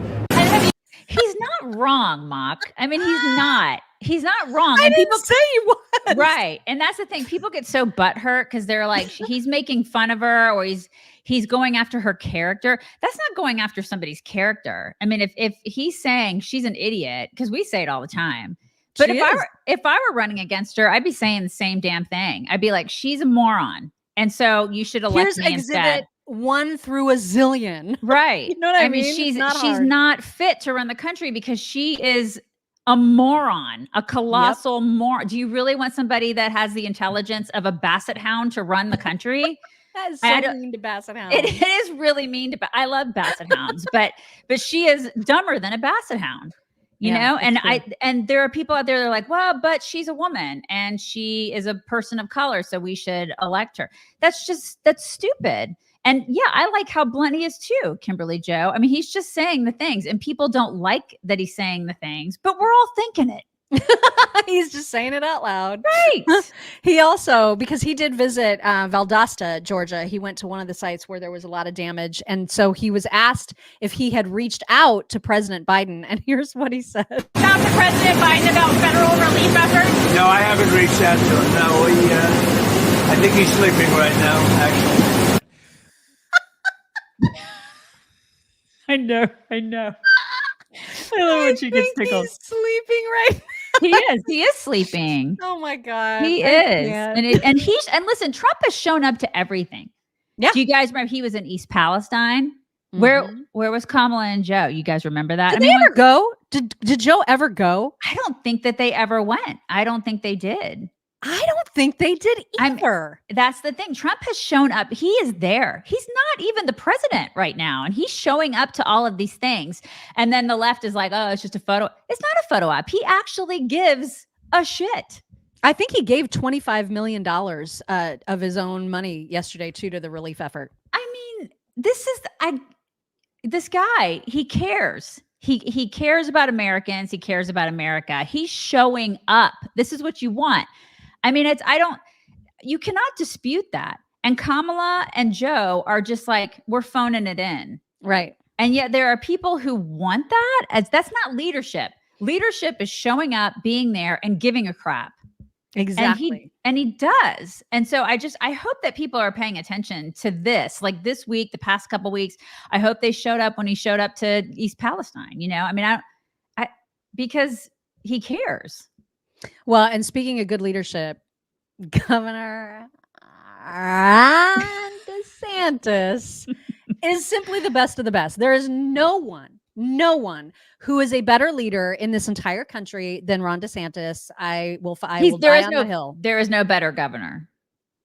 He's not wrong, Mock. I mean, he's not wrong. I and didn't people say he was. Right. And that's the thing. People get so butthurt because they're like, he's making fun of her, or he's going after her character. That's not going after somebody's character. I mean, if he's saying she's an idiot, because we say it all the time. But if I were running against her, I'd be saying the same damn thing. I'd be like, she's a moron. And so you should elect me instead. Exhibit 1 through a zillion. Right. You know what I mean? She's not fit to run the country because she is a moron, a colossal moron. Do you really want somebody that has the intelligence of a basset hound to run the country? That is so mean to basset hounds. It is really mean to. I love basset hounds, but she is dumber than a basset hound. You know, and there are people out there that are like, well, but she's a woman and she is a person of color, so we should elect her. That's stupid. And yeah, I like how blunt he is too, Kimberly Joe. I mean, he's just saying the things and people don't like that he's saying the things, but we're all thinking it. He's just saying it out loud. Right. He also, because he did visit Valdosta, Georgia, he went to one of the sites where there was a lot of damage. And so he was asked if he had reached out to President Biden. And here's what he said. Talk to President Biden about federal relief efforts? No, I haven't reached out to him. No, I think he's sleeping right now, actually. I know. I love when she gets tickled. He's sleeping right now. He is sleeping. Oh my God. He is. And listen, Trump has shown up to everything. Yeah. Do you guys remember he was in East Palestine? Mm-hmm. Where was Kamala and Joe? You guys remember that? Did they ever go? Did Joe ever go? I don't think that they ever went. I don't think they did. I don't think they did either. That's the thing. Trump has shown up. He is there. He's not even the president right now. And he's showing up to all of these things. And then the left is like, oh, it's just a photo. It's not a photo op. He actually gives a shit. I think he gave $25 million of his own money yesterday, too, to the relief effort. I mean, this guy, he cares. He cares about Americans. He cares about America. He's showing up. This is what you want. I mean, you cannot dispute that. And Kamala and Joe are just like, we're phoning it in. Right. And yet there are people who want that that's not leadership. Leadership is showing up, being there and giving a crap. Exactly. And he does. And so I hope that people are paying attention to this. Like this week, the past couple of weeks, I hope they showed up when he showed up to East Palestine. You know, I mean, because he cares. Well, and speaking of good leadership, Governor DeSantis is simply the best of the best. There is no one who is a better leader in this entire country than Ron DeSantis. I will die on the hill. There is no better governor.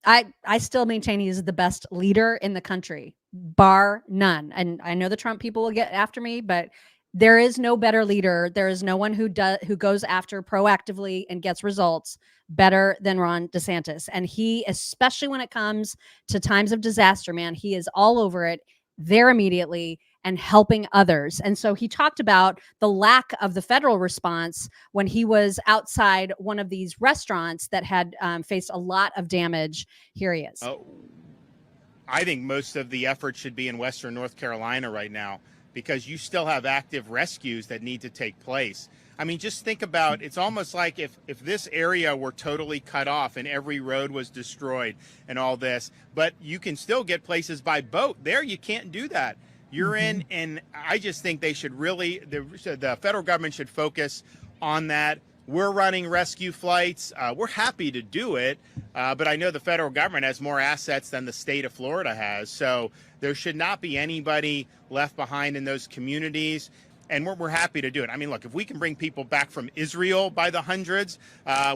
I still maintain he is the best leader in the country, bar none. And I know the Trump people will get after me, but there is no better leader. There is no one who goes after proactively and gets results better than Ron DeSantis. And he, especially when it comes to times of disaster, man, he is all over it there immediately and helping others. And so he talked about the lack of the federal response when he was outside one of these restaurants that had faced a lot of damage. Here he is. I think most of the effort should be in Western North Carolina right now, because you still have active rescues that need to take place. I mean, just think about, it's almost like if this area were totally cut off and every road was destroyed and all this, but you can still get places by boat. There, you can't do that. You're in, and I just think they should really, the federal government should focus on that. We're running rescue flights. We're happy to do it, but I know the federal government has more assets than the state of Florida has. So there should not be anybody left behind in those communities. And we're happy to do it. I mean, look, if we can bring people back from Israel by the hundreds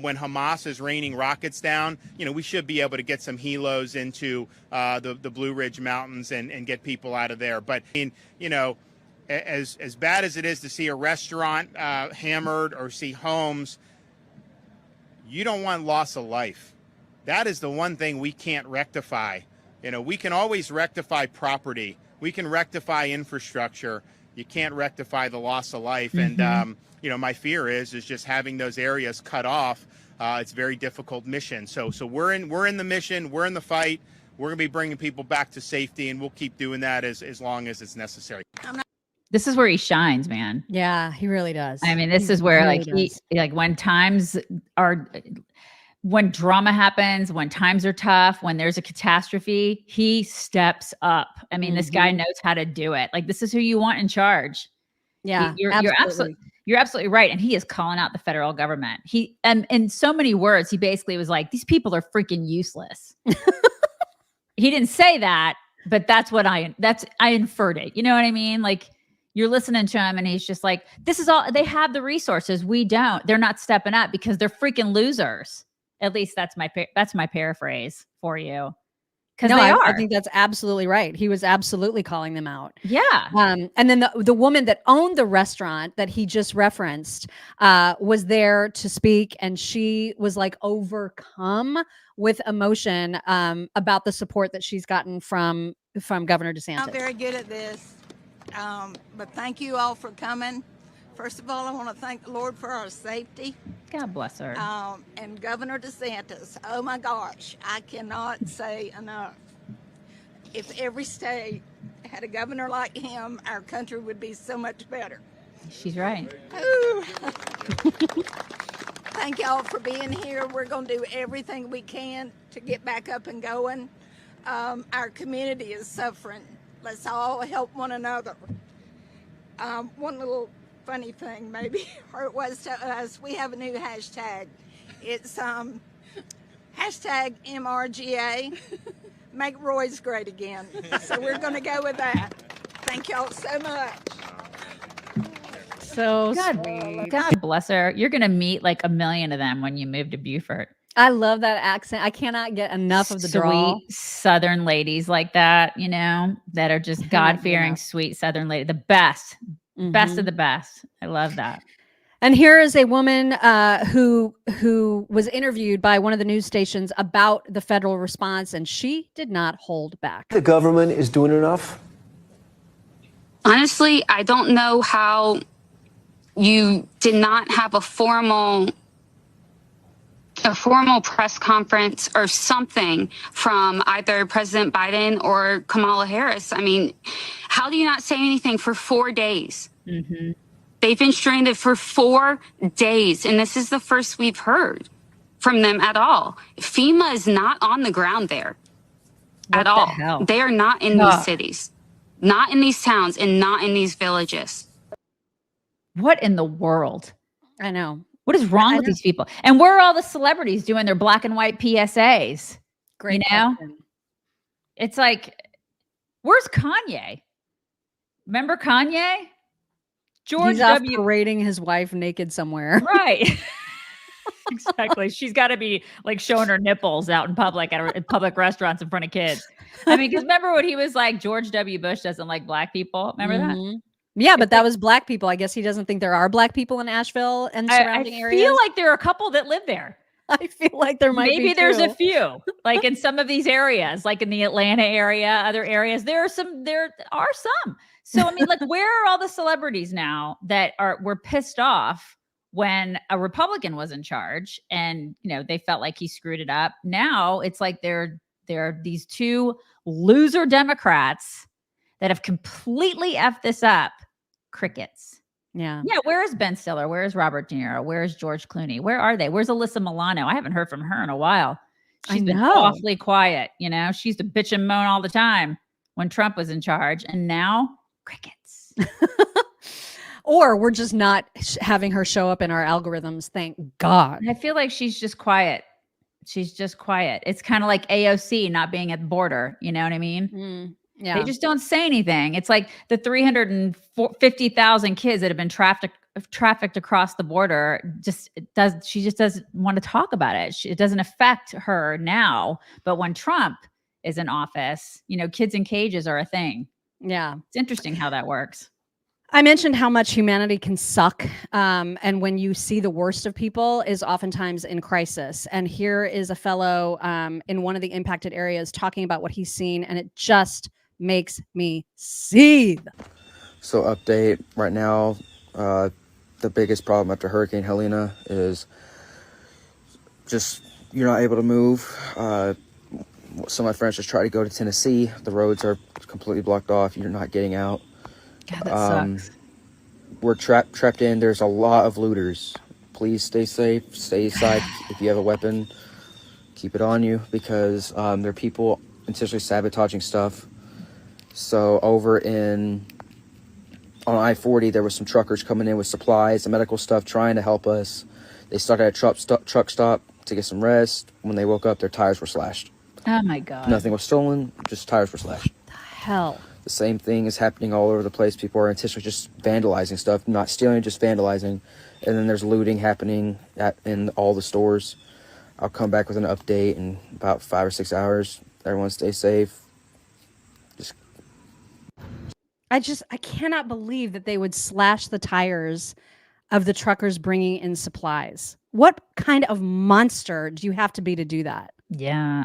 when Hamas is raining rockets down, we should be able to get some helos into the Blue Ridge Mountains and get people out of there. But, as bad as it is to see a restaurant hammered or see homes, you don't want loss of life. That is the one thing we can't rectify. We can always rectify property. We can rectify infrastructure. You can't rectify the loss of life. And, my fear is just having those areas cut off. It's a very difficult mission. So we're in the mission. We're in the fight. We're going to be bringing people back to safety, and we'll keep doing that as long as it's necessary. This is where he shines, man. Yeah, he really does. I mean, this is where when drama happens, when times are tough, when there's a catastrophe, he steps up. I mean, this guy knows how to do it. Like, this is who you want in charge. Yeah, you're absolutely right. And he is calling out the federal government. He, and in so many words, he basically was like, these people are freaking useless. He didn't say that, but that's what I inferred it. You know what I mean? Like, you're listening to him and he's just like, this is all, they have the resources. We don't. They're not stepping up because they're freaking losers. At least that's my paraphrase for you. Because I think that's absolutely right. He was absolutely calling them out. Yeah. And then the woman that owned the restaurant that he just referenced was there to speak, and she was like overcome with emotion about the support that she's gotten from Governor DeSantis. I'm very good at this, but thank you all for coming. First of all, I want to thank the Lord for our safety. God bless her. And Governor DeSantis, oh my gosh, I cannot say enough. If every state had a governor like him, our country would be so much better. She's right. Ooh. Thank y'all for being here. We're going to do everything we can to get back up and going. Our community is suffering. Let's all help one another. One little funny thing maybe, or it was to us, we have a new hashtag. It's hashtag MRGA, make Roy's great again. So we're going to go with that. Thank y'all so much. So sweet. God bless her. You're going to meet like a million of them when you move to Beaufort. I love that accent. I cannot get enough of the drawl. Sweet Southern ladies like that, that are just God-fearing, sweet Southern lady. The best. Best of the best. I love that. And here is a woman who was interviewed by one of the news stations about the federal response, and she did not hold back. The government is doing enough? Honestly, I don't know how you did not have a formal press conference or something from either President Biden or Kamala Harris. I mean, how do you not say anything for 4 days? They've been stranded for 4 days, and this is the first we've heard from them at all. FEMA is not on the ground there at all. Hell? They are not in these cities, not in these towns, and not in these villages. What in the world? I know. What is wrong with these people? And where are all the celebrities doing their black and white PSAs? Great question. It's like, where's Kanye? Remember Kanye? George He's off W. parading his wife naked somewhere. Right. Exactly. She's got to be like showing her nipples out in public at public restaurants in front of kids. I mean, because remember what he was like? George W. Bush doesn't like black people. Remember that? Yeah, but that was black people. I guess he doesn't think there are black people in Asheville and surrounding areas. I feel like there are a couple that live there. I feel like there might be maybe there's too. a few, like in some of these areas, like in the Atlanta area, other areas. There are some. So I mean, like, where are all the celebrities now that were pissed off when a Republican was in charge, and they felt like he screwed it up? Now it's like there are these two loser Democrats that have completely effed this up. Crickets. Yeah. Where is Ben Stiller? Where is Robert De Niro? Where is George Clooney? Where are they? Where's Alyssa Milano? I haven't heard from her in a while. She's been awfully quiet. She used to bitch and moan all the time when Trump was in charge, and now crickets. Or we're just not having her show up in our algorithms. Thank God. I feel like she's just quiet. She's just quiet. It's kind of like AOC not being at the border. You know what I mean? Yeah. They just don't say anything. It's like the 350,000 kids that have been trafficked across the border. She just doesn't want to talk about it. It doesn't affect her now. But when Trump is in office, kids in cages are a thing. Yeah. It's interesting how that works. I mentioned how much humanity can suck. And when you see the worst of people is oftentimes in crisis. And here is a fellow in one of the impacted areas talking about what he's seen. And it just makes me seethe. So update right now, the biggest problem after Hurricane Helene is just you're not able to move. Some of my friends just try to go to Tennessee. The roads are completely blocked off. You're not getting out. God, that sucks. We're trapped in. There's a lot of looters. Please stay safe. Stay inside. If you have a weapon, keep it on you, because there are people intentionally sabotaging stuff. So over on I-40, there was some truckers coming in with supplies and medical stuff trying to help us. They stuck at a truck stop to get some rest. When they woke up, their tires were slashed. Oh my God. Nothing was stolen, just tires were slashed. The hell? The same thing is happening all over the place. People are intentionally just vandalizing stuff, not stealing, just vandalizing. And then there's looting happening in all the stores. I'll come back with an update in about 5 or 6 hours. Everyone stay safe. I cannot believe that they would slash the tires of the truckers bringing in supplies. What kind of monster do you have to be to do that? Yeah,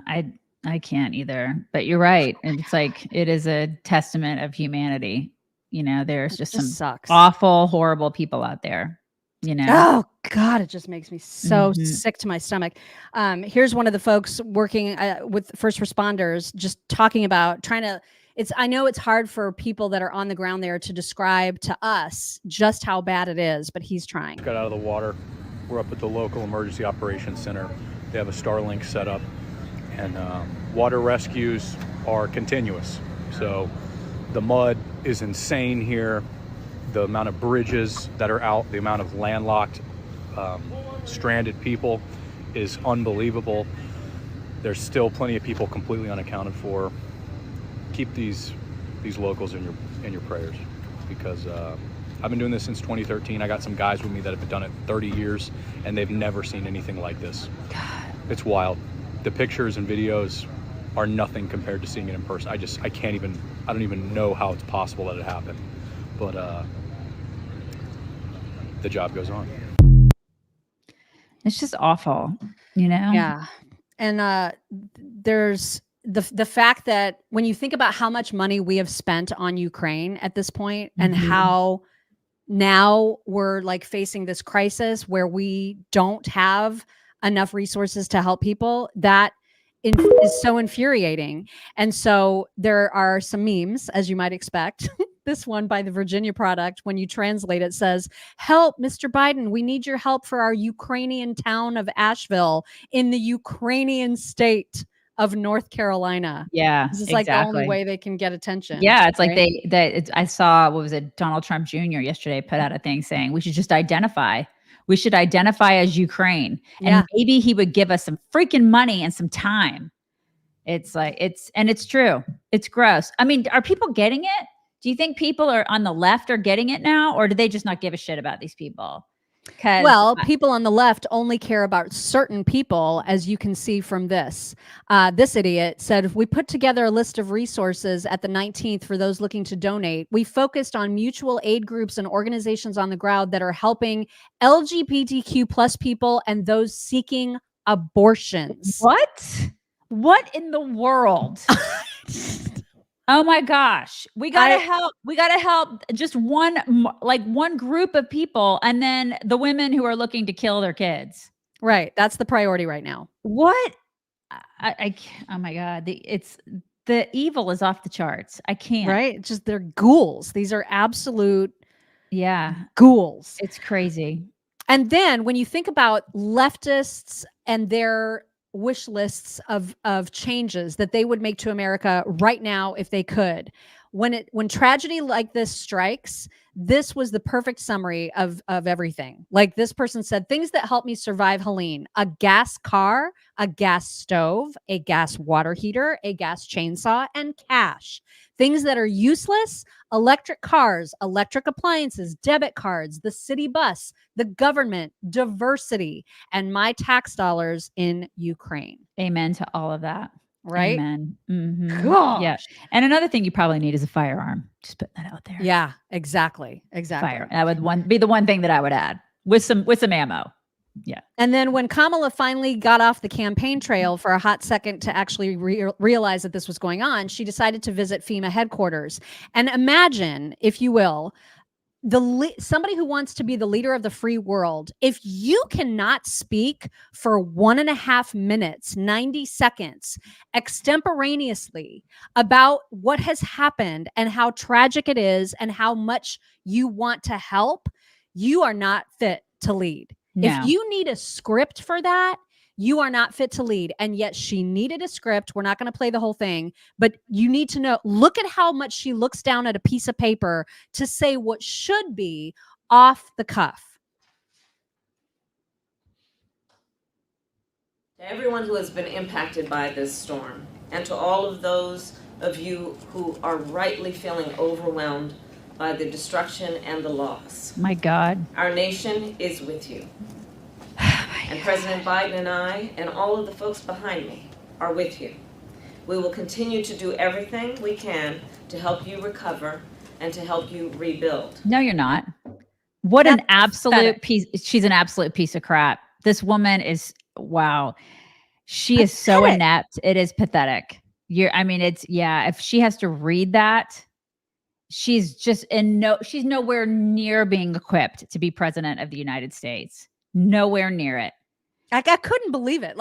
I can't either. But you're right. And it's like, it is a testament of humanity. There's just some awful, horrible people out there. Oh God, it just makes me so sick to my stomach. Here's one of the folks working with first responders, just talking about I know it's hard for people that are on the ground there to describe to us just how bad it is, but he's trying. Got out of the water. We're up at the local emergency operations center. They have a Starlink set up, and water rescues are continuous. So the mud is insane here. The amount of bridges that are out, the amount of landlocked, stranded people is unbelievable. There's still plenty of people completely unaccounted for. Keep these locals in your prayers, because I've been doing this since 2013. I got some guys with me that have done it 30 years, and they've never seen anything like this. God. It's wild. The pictures and videos are nothing compared to seeing it in person. I don't even know how it's possible that it happened. But the job goes on. It's just awful, Yeah. And there's the fact that when you think about how much money we have spent on Ukraine at this point, and how now we're like facing this crisis where we don't have enough resources to help people, that is so infuriating. And so there are some memes, as you might expect. This one by the Virginia Product, when you translate it, says, "Help, Mr. Biden. We need your help for our Ukrainian town of Asheville in the Ukrainian state of North Carolina." Yeah, this is like the only way they can get attention. Yeah, it's right? like I saw, what was it, Donald Trump Jr. yesterday put out a thing saying we should just identify We should identify as Ukraine. Yeah. And maybe he would give us some freaking money and some time. It's like, it's true. It's gross. I mean, are people getting it? Do you think people are on the left are getting it now, or do they just not give a shit about these people? Well, people on the left only care about certain people, as you can see from this. This idiot said, we put together a list of resources at the 19th for those looking to donate. We focused on mutual aid groups and organizations on the ground that are helping LGBTQ plus people and those seeking abortions. What in the world? Oh my gosh. We got to help. We got to help just one group of people, and then the women who are looking to kill their kids. Right. That's the priority right now. What? Oh my God. The evil is off the charts. I can't. Right? Just they're ghouls. These are absolute ghouls. It's crazy. And then when you think about leftists and their wish lists of changes that they would make to America right now if they could, when tragedy like this strikes, this was the perfect summary of everything. Like this person said, things that helped me survive Helene: a gas car, a gas stove, a gas water heater, a gas chainsaw, and cash. Things that are useless: electric cars, electric appliances, debit cards, the city bus, the government, diversity, and my tax dollars in Ukraine. Amen to all of that. Right? Amen. Mm-hmm. Gosh. Yeah. And another thing you probably need is a firearm. Just putting that out there. Yeah, exactly. Exactly. That would be the one thing that I would add with some ammo. Yeah. And then when Kamala finally got off the campaign trail for a hot second to actually realize that this was going on, she decided to visit FEMA headquarters. And imagine, if you will, somebody who wants to be the leader of the free world, if you cannot speak for 1.5 minutes, 90 seconds, extemporaneously about what has happened and how tragic it is and how much you want to help, you are not fit to lead. No. If you need a script for that, you are not fit to lead. And yet she needed a script. We're not going to play the whole thing, but you need to know, look at how much she looks down at a piece of paper to say what should be off the cuff. To everyone who has been impacted by this storm, and to all of those of you who are rightly feeling overwhelmed by the destruction and the loss. My God. Our nation is with you. And President Biden and I and all of the folks behind me are with you. We will continue to do everything we can to help you recover and to help you rebuild. No, you're not. What an absolute piece. She's an absolute piece of crap. This woman is, wow. She is so inept. It is pathetic. If she has to read that, she's just she's nowhere near being equipped to be president of the United States. Nowhere near it. I couldn't believe it.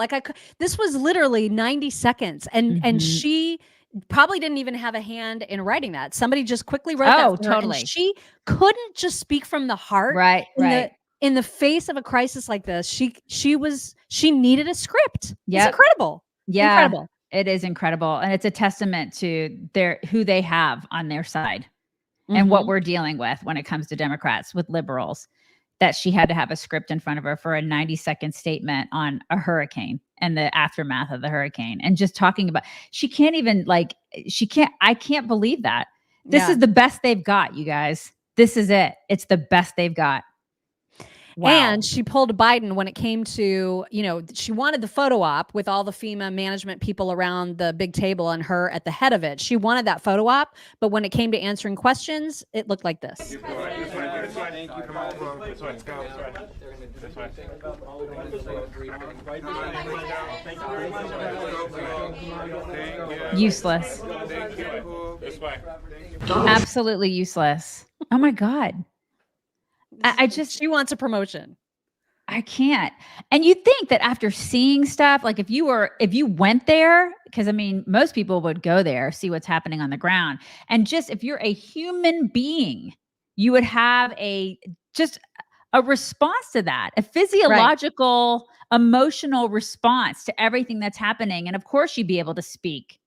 This was literally 90 seconds, and she probably didn't even have a hand in writing that. Somebody just quickly wrote that. Oh, totally. And she couldn't just speak from the heart. Right. In the face of a crisis like this, she needed a script. Yep. It's incredible. Yeah, incredible. It is incredible, and it's a testament to who they have on their side, and what we're dealing with when it comes to Democrats with liberals. That she had to have a script in front of her for a 90-second statement on a hurricane and the aftermath of the hurricane, and just talking about, I can't believe that. This is the best they've got, you guys. This is it. It's the best they've got. Wow. And she pulled Biden when it came to, she wanted the photo op with all the FEMA management people around the big table and her at the head of it. She wanted that photo op, but when it came to answering questions, it looked like this. Useless. Absolutely useless. Oh my God. She wants a promotion. I can't. And you think that after seeing stuff, like if you went there, because most people would go there, see what's happening on the ground. And just if you're a human being, you would have a response to that, a physiological, emotional response to everything that's happening. And of course you'd be able to speak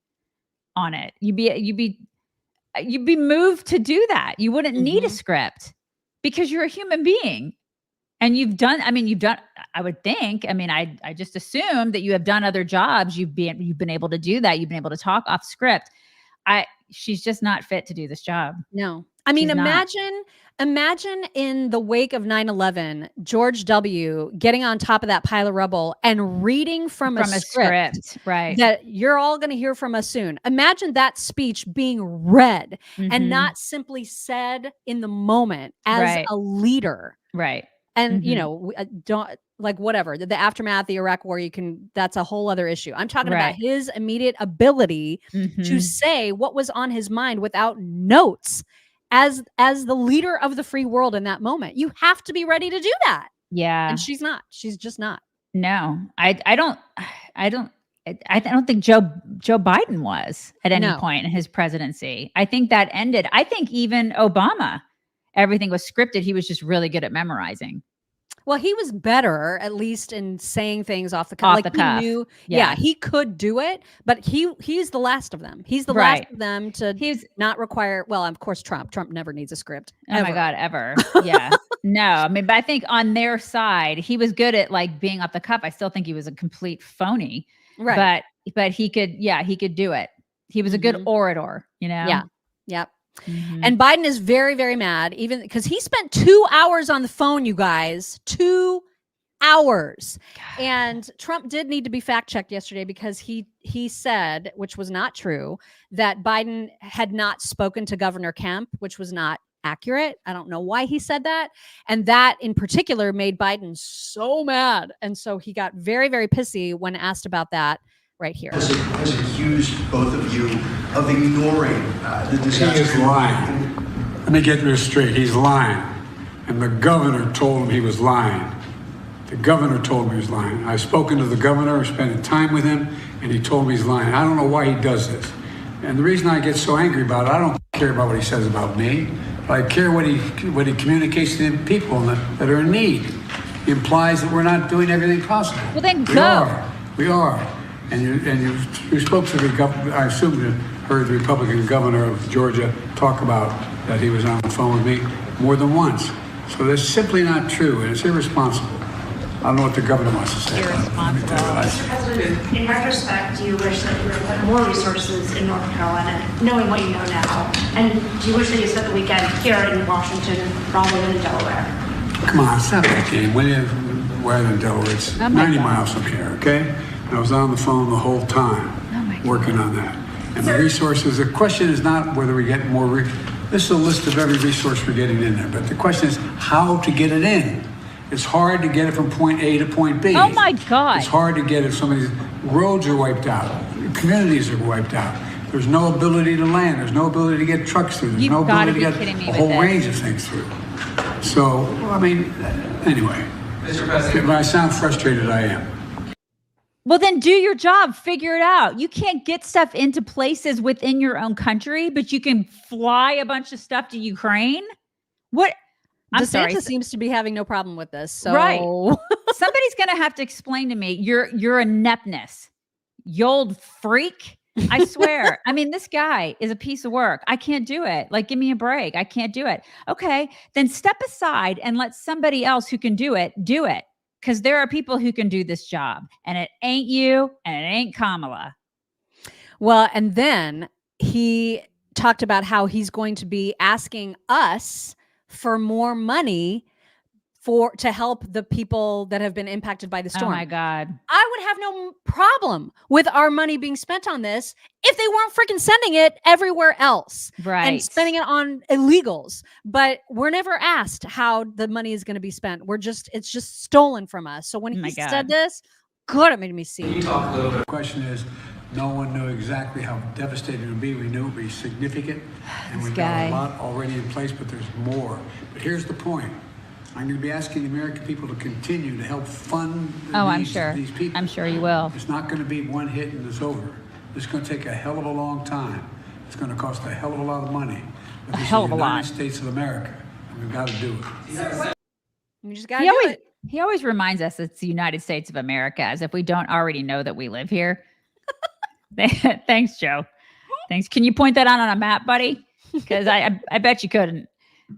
on it. You'd be moved to do that. You wouldn't need a script. Because you're a human being. And you've done, I would think, I just assumed that you have done other jobs. You've been able to do that. You've been able to talk off script. She's just not fit to do this job. No. I mean, imagine in the wake of 9/11, George W. getting on top of that pile of rubble and reading from a script, right? That you're all going to hear from us soon. Imagine that speech being read and not simply said in the moment as a leader. Right. And, don't like whatever the aftermath of the Iraq war, that's a whole other issue. I'm talking about his immediate ability to say what was on his mind without notes as the leader of the free world in that moment. You have to be ready to do that. Yeah. And she's not. She's just not. No, I don't think Joe Biden was at any point in his presidency. I think that ended. I think even Obama, everything was scripted. He was just really good at memorizing. Well, he was better, at least in saying things off the cuff. He knew, he could do it, but he's the last of them. He's the last of them to not require. Well, of course, Trump never needs a script. Oh my God, ever. Yeah. No, but I think on their side, he was good at being off the cuff. I still think he was a complete phony, right? But he could do it. He was a good orator, Yeah. Yep. And Biden is very, very mad, even because he spent 2 hours on the phone, you guys, 2 hours. God. And Trump did need to be fact checked yesterday because he said, which was not true, that Biden had not spoken to Governor Kemp, which was not accurate. I don't know why he said that. And that in particular made Biden so mad. And so he got very, very pissy when asked about that. Right here. Has accused both of you of ignoring the disaster. He is lying. Let me get this straight. He's lying. And the governor told him he was lying. The governor told me he was lying. I've spoken to the governor, spent time with him, and he told me he's lying. I don't know why he does this. And the reason I get so angry about it, I don't care about what he says about me, but I care what he communicates to the people that are in need. He implies that we're not doing everything possible. Well, then go. We are. And you spoke to the governor. I assume you heard the Republican governor of Georgia talk about that he was on the phone with me more than once. So that's simply not true, and it's irresponsible. I don't know what the governor wants to say. Irresponsible. Mr. President, in retrospect, do you wish that you would have put more resources in North Carolina, knowing what you know now? And do you wish that you spent the weekend here in Washington rather than in Delaware? Come on, it's not that game. Where in Delaware? It's 90 miles from here, okay? I was on the phone the whole time working on that. And the resources, the question is not whether we get more. This is a list of every resource we're getting in there. But the question is how to get it in. It's hard to get it from point A to point B. Oh my God. It's hard to get it. Some of these roads are wiped out. Communities are wiped out. There's no ability to land. There's no ability to get trucks through. There's no ability to get a whole range of things through. So, anyway. Mr. President. If I sound frustrated, I am. Well, then do your job. Figure it out. You can't get stuff into places within your own country, but you can fly a bunch of stuff to Ukraine. What? I'm sorry. DeSantis seems to be having no problem with this. So. Right. Somebody's going to have to explain to me your ineptness. You old freak. I swear. This guy is a piece of work. I can't do it. Give me a break. I can't do it. Okay. Then step aside and let somebody else who can do it. Because there are people who can do this job, and it ain't you, and it ain't Kamala. Well, and then he talked about how he's going to be asking us for more money to help the people that have been impacted by the storm. Oh my God. I would have no problem with our money being spent on this if they weren't freaking sending it everywhere else. Right. And spending it on illegals. But we're never asked how the money is going to be spent. It's just stolen from us. So when he said this, God, it made me see. Can you talk a little bit? The question is, no one knew exactly how devastating it would be. We knew it would be significant. And we've got a lot already in place, but there's more. But here's the point. I'm going to be asking the American people to continue to help fund these people. I'm sure you will. It's not going to be one hit and it's over. It's going to take a hell of a long time. It's going to cost a hell of a lot of money. But this is the United States of America, and we've got to do it. We just got to do it. He always reminds us it's the United States of America, as if we don't already know that we live here. Thanks, Joe. Thanks. Can you point that out on a map, buddy? Because I bet you couldn't.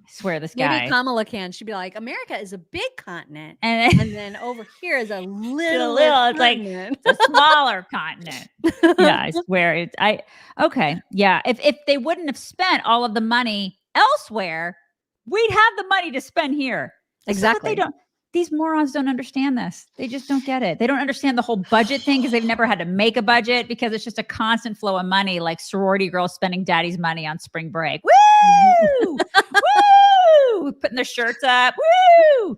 swear this guy. Maybe Kamala can. She'd be like, America is a big continent. And And then over here is a little it's like continent. it's a smaller continent. Yeah, I swear it. Okay. Yeah. If they wouldn't have spent all of the money elsewhere, we'd have the money to spend here. Exactly. These morons don't understand this. They just don't get it. They don't understand the whole budget thing because they've never had to make a budget because it's just a constant flow of money, like sorority girls spending daddy's money on spring break. Woo! Woo! Putting their shirts up. Woo!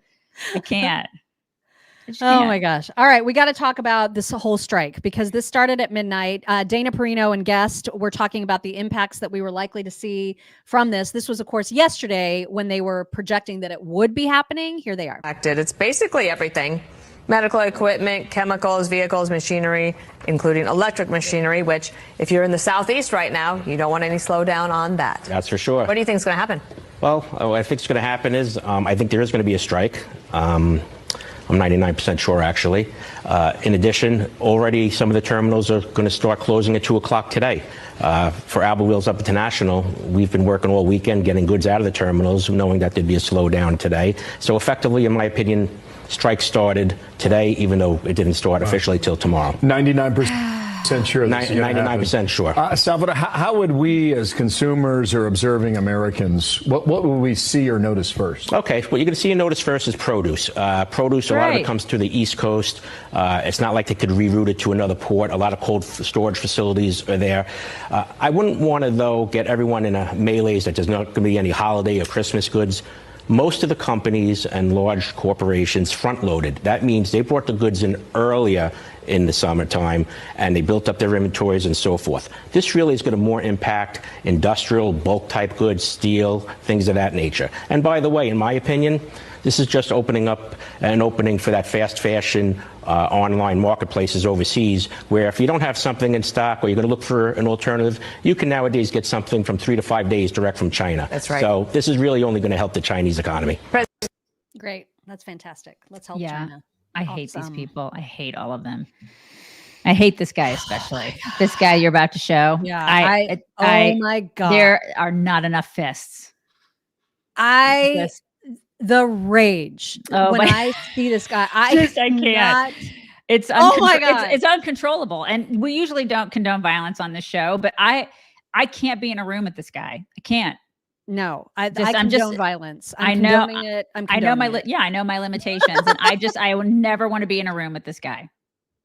I can't. Oh my gosh. All right. We got to talk about this whole strike because this started at midnight. Dana Perino and guest were talking about the impacts that we were likely to see from this. This was, of course, yesterday when they were projecting that it would be happening. Here they are. It's basically everything. Medical equipment, chemicals, vehicles, machinery, including electric machinery, which if you're in the Southeast right now, you don't want any slowdown on that. That's for sure. What do you think is going to happen? Well, what I think is going to happen is I think there is going to be a strike. I'm 99% sure, actually. In addition, already some of the terminals are going to start closing at 2 o'clock today. For Alba Wheels Up International, we've been working all weekend getting goods out of the terminals, knowing that there'd be a slowdown today. So effectively, in my opinion, strike started today, even though it didn't start officially till tomorrow. 99% sure. 99% sure. Salvador, how would we as consumers or observing Americans, what would we see or notice first? Okay, what you're going to see and notice first is produce. Produce, a lot of it comes to the East Coast. It's not like they could reroute it to another port. A lot of cold storage facilities are there. I wouldn't want to, though, get everyone in a melees that there's not going to be any holiday or Christmas goods. Most of the companies and large corporations front-loaded. That means they brought the goods in earlier in the summertime, and they built up their inventories and so forth. This really is going to more impact industrial, bulk-type goods, steel, things of that nature. And by the way, in my opinion, this is just opening up an opening for that fast fashion online marketplaces overseas, where if you don't have something in stock or you're going to look for an alternative, you can nowadays get something from 3 to 5 days direct from China. That's right. So this is really only going to help the Chinese economy. Great. That's fantastic. Let's help Yeah. China. I hate these people. I hate all of them. I hate this guy especially. This guy you're about to show. Yeah. Oh my God. There are not enough fists. The rage when I see this guy, I can't. It's oh my God. It's uncontrollable. And we usually don't condone violence on this show, but I can't be in a room with this guy. I can't. No, I condone violence. I know it. I know my limitations, and I would never want to be in a room with this guy.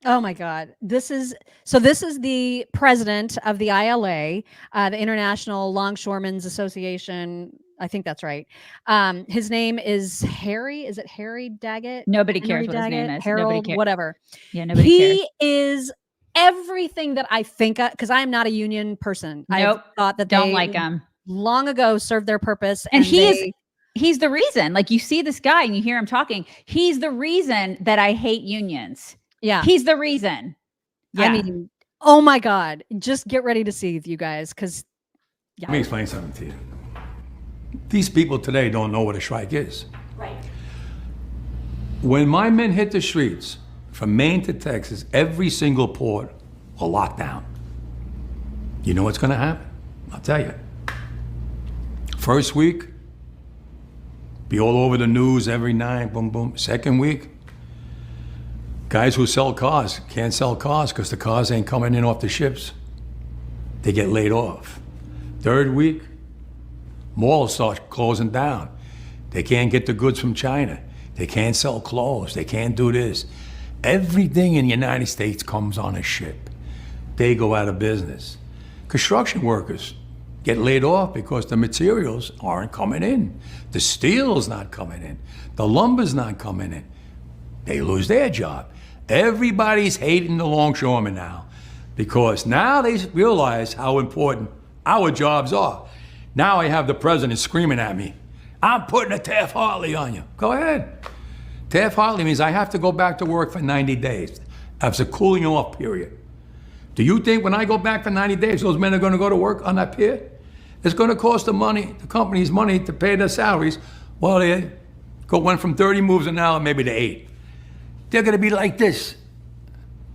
Oh my God. This is the president of the ILA, the International Longshoremen's Association. I think that's right. His name is Harry. Is it Harry Daggett? Nobody cares what his name is. Harold, whatever. Yeah, nobody cares. He is everything that I think of, because I am not a union person. Nope. I thought that Don't they like him. long ago served their purpose. And he's the reason. Like, you see this guy and you hear him talking. He's the reason that I hate unions. Yeah. He's the reason. Yeah. I mean, oh my God. Just get ready to seethe, you guys, because Let me explain something to you. These people today don't know what a strike is. Right. When my men hit the streets, from Maine to Texas, every single port will lock down. You know what's going to happen? I'll tell you. First week, be all over the news every night, boom, boom. Second week, guys who sell cars can't sell cars because the cars ain't coming in off the ships. They get laid off. Third week, malls start closing down. They can't get the goods from China. They can't sell clothes. They can't do this. Everything in the United States comes on a ship. They go out of business. Construction workers get laid off because the materials aren't coming in. The steel's not coming in. The lumber's not coming in. They lose their job. Everybody's hating the longshoremen now because now they realize how important our jobs are. Now I have the president screaming at me, I'm putting a Taft-Hartley on you. Go ahead. Taft-Hartley means I have to go back to work for 90 days. That's a cooling off period. Do you think when I go back for 90 days, those men are going to go to work on that pier? It's going to cost the companies money to pay their salaries. Well, they went from 30 moves an hour maybe to 8. They're going to be like this.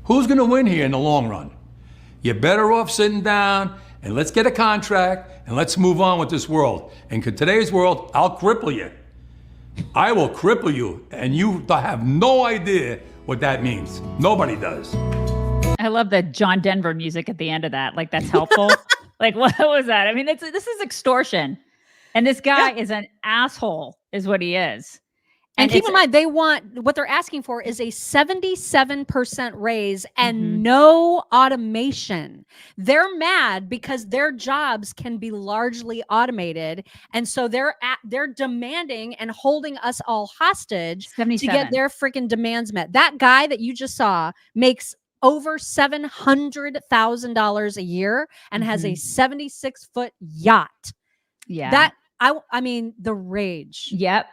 Who's going to win here in the long run? You're better off sitting down and let's get a contract and let's move on with this world. And in today's world, I'll cripple you. I will cripple you, and you have no idea what that means. Nobody does. I love the John Denver music at the end of that. Like, that's helpful. Like, what was that? I mean, this is extortion. And this guy is an asshole, is what he is. And keep in mind, what they're asking for is a 77% raise and no automation. They're mad because their jobs can be largely automated. And so they're demanding and holding us all hostage to get their freaking demands met. That guy that you just saw makes over $700,000 a year and has a 76-foot yacht. Yeah. I mean, the rage. Yep.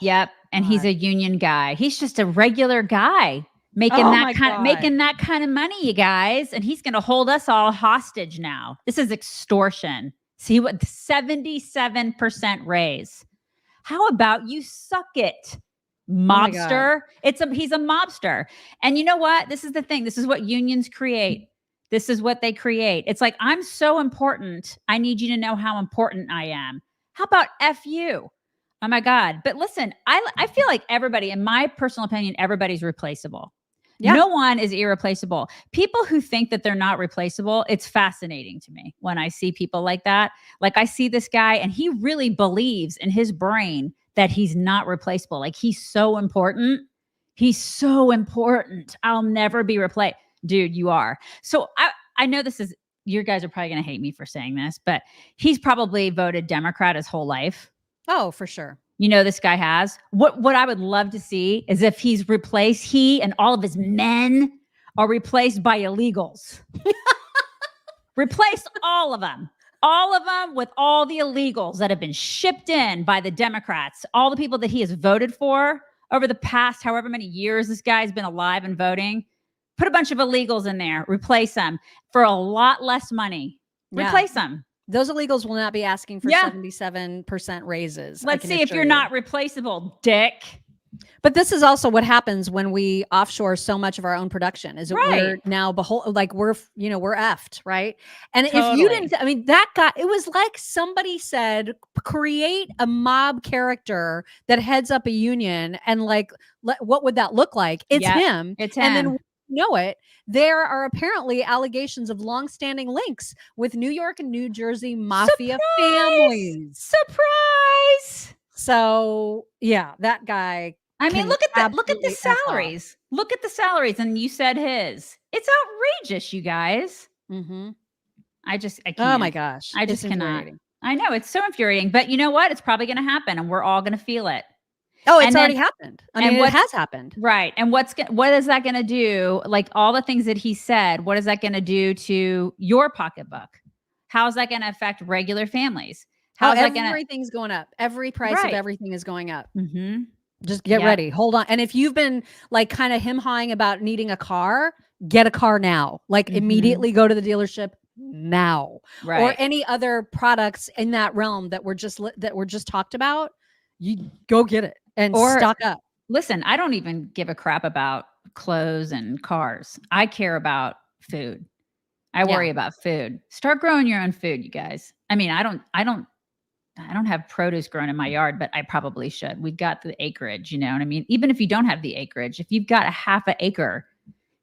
Yep. And he's a union guy. He's just a regular guy making that kind of money, you guys. And he's going to hold us all hostage now. This is extortion. See what 77% raise. How about you suck it, mobster? He's a mobster. And you know what? This is the thing. This is what unions create. This is what they create. It's like, I'm so important. I need you to know how important I am. How about F you? Oh my God. But listen, I feel like everybody, in my personal opinion, everybody's replaceable. Yeah. No one is irreplaceable. People who think that they're not replaceable, it's fascinating to me when I see people like that. Like, I see this guy and he really believes in his brain that he's not replaceable. Like, he's so important. He's so important. I'll never be replaced. Dude, you are. So I know you guys are probably going to hate me for saying this, but he's probably voted Democrat his whole life. Oh, for sure. You know, this guy has. What I would love to see is if he and all of his men are replaced by illegals. Replace all of them. All of them with all the illegals that have been shipped in by the Democrats. All the people that he has voted for over the past however many years this guy's been alive and voting. Put a bunch of illegals in there. Replace them for a lot less money. Replace them. Those illegals will not be asking for 77% raises. Let's see if you're not replaceable, dick. But this is also what happens when we offshore so much of our own production. Is we're now we're effed, right? And if you didn't, I mean, that guy, it was like somebody said, create a mob character that heads up a union, and what would that look like? It's him. It's him. And then know it, there are apparently allegations of long-standing links with New York and New Jersey mafia families. Surprise! So yeah, that guy. I mean, look at that. Look at the salaries. Look at the salaries, and you said his. It's outrageous, you guys. Mm-hmm. I can't. Oh my gosh! I just cannot. I know, it's so infuriating, but you know what? It's probably going to happen, and we're all going to feel it. Oh, it's already happened. I mean, it has happened. Right. And what is that going to do? Like, all the things that he said, what is that going to do to your pocketbook? How's that going to affect regular families? Everything's going up. Every price of everything is going up. Mm-hmm. Just get ready. Hold on. And if you've been kind of him-hawing about needing a car, get a car now. Immediately go to the dealership now. Right. Or any other products in that realm that were just talked about. You go get it and stock up. Listen, I don't even give a crap about clothes and cars. I care about food. I worry about food. Start growing your own food, you guys. I mean, I don't have produce grown in my yard, but I probably should. We've got the acreage, you know what I mean? Even if you don't have the acreage, if you've got a half an acre,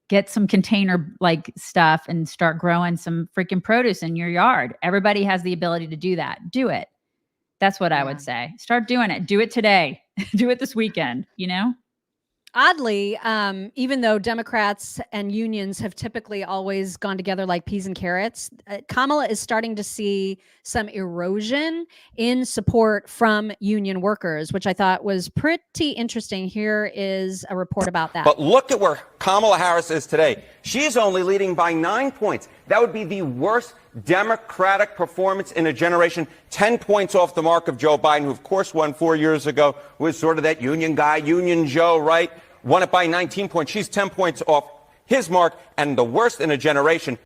get some container stuff and start growing some freaking produce in your yard. Everybody has the ability to do that. Do it. That's what I would say. Start doing it. Do it today. Do it this weekend, you know? Oddly, even though Democrats and unions have typically always gone together like peas and carrots, Kamala is starting to see some erosion in support from union workers, which I thought was pretty interesting. Here is a report about that. But look at where Kamala Harris is today. She's only leading by 9 points. That would be the worst Democratic performance in a generation, 10 points off the mark of Joe Biden, who of course won 4 years ago, was sort of that union guy, Union Joe, right? Won it by 19 points. She's 10 points off his mark, and the worst in a generation.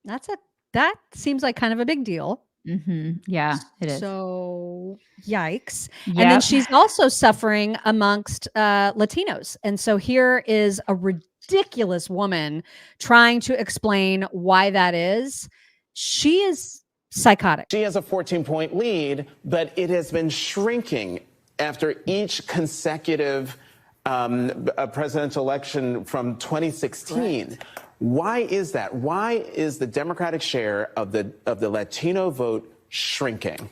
That seems like kind of a big deal. Mm-hmm. Yeah, it is. So yikes. Yep. And then she's also suffering amongst Latinos. And so here is a ridiculous woman trying to explain why that is. She is psychotic. She has a 14-point lead, but it has been shrinking after each consecutive presidential election from 2016. Right. Why is that? Why is the Democratic share of the Latino vote shrinking?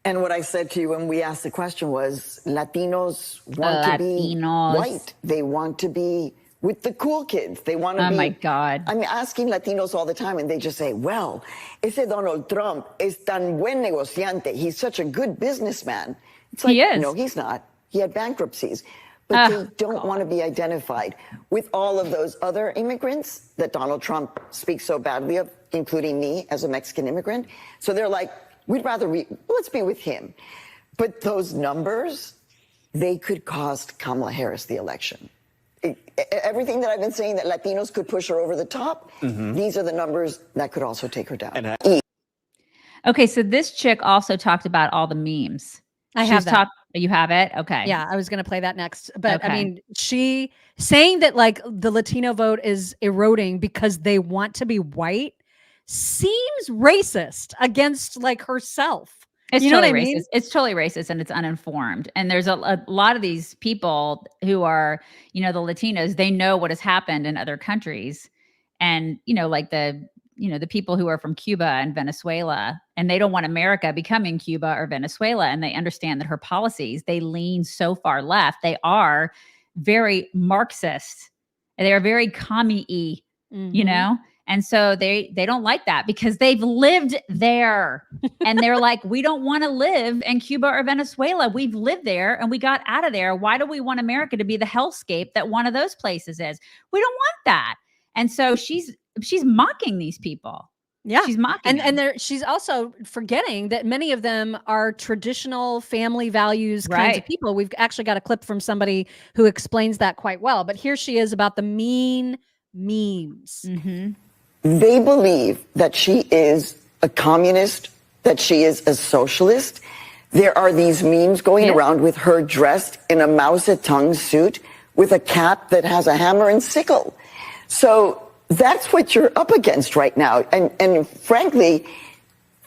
And what I said to you when we asked the question was, Latinos want to be white. They want to be with the cool kids. They want to be. Oh my God. I'm asking Latinos all the time, and they just say, well, ese Donald Trump es tan buen negociante. He's such a good businessman. It's like, he is. No, he's not. He had bankruptcies. But they don't want to be identified with all of those other immigrants that Donald Trump speaks so badly of, including me as a Mexican immigrant. So they're like, we'd rather let's be with him. But those numbers, they could cost Kamala Harris the election. Everything that I've been saying that Latinos could push her over the top, these are the numbers that could also take her down. Okay, so this chick also talked about all the memes. I have that. You have it? Okay. Yeah, I was going to play that next. But Okay. I mean, she saying that like the Latino vote is eroding because they want to be white seems racist against like herself. It's You know totally what I racist. mean? It's totally racist and it's uninformed. And there's a lot of these people who are, the Latinos, they know what has happened in other countries. And, like the people who are from Cuba and Venezuela, and they don't want America becoming Cuba or Venezuela. And they understand that her policies, they lean so far left. They are very Marxist. They are very commie-y, And so they don't like that because they've lived there. And they're like, we don't want to live in Cuba or Venezuela. We've lived there and we got out of there. Why do we want America to be the hellscape that one of those places is? We don't want that. And so she's mocking these people. Yeah. She's mocking and she's also forgetting that many of them are traditional family values kinds of people. We've actually got a clip from somebody who explains that quite well. But here she is about the mean memes. They believe that she is a communist, that she is a socialist. There are these memes going around with her dressed in a Mao Zedong suit with a cap that has a hammer and sickle. So that's what you're up against right now. And frankly,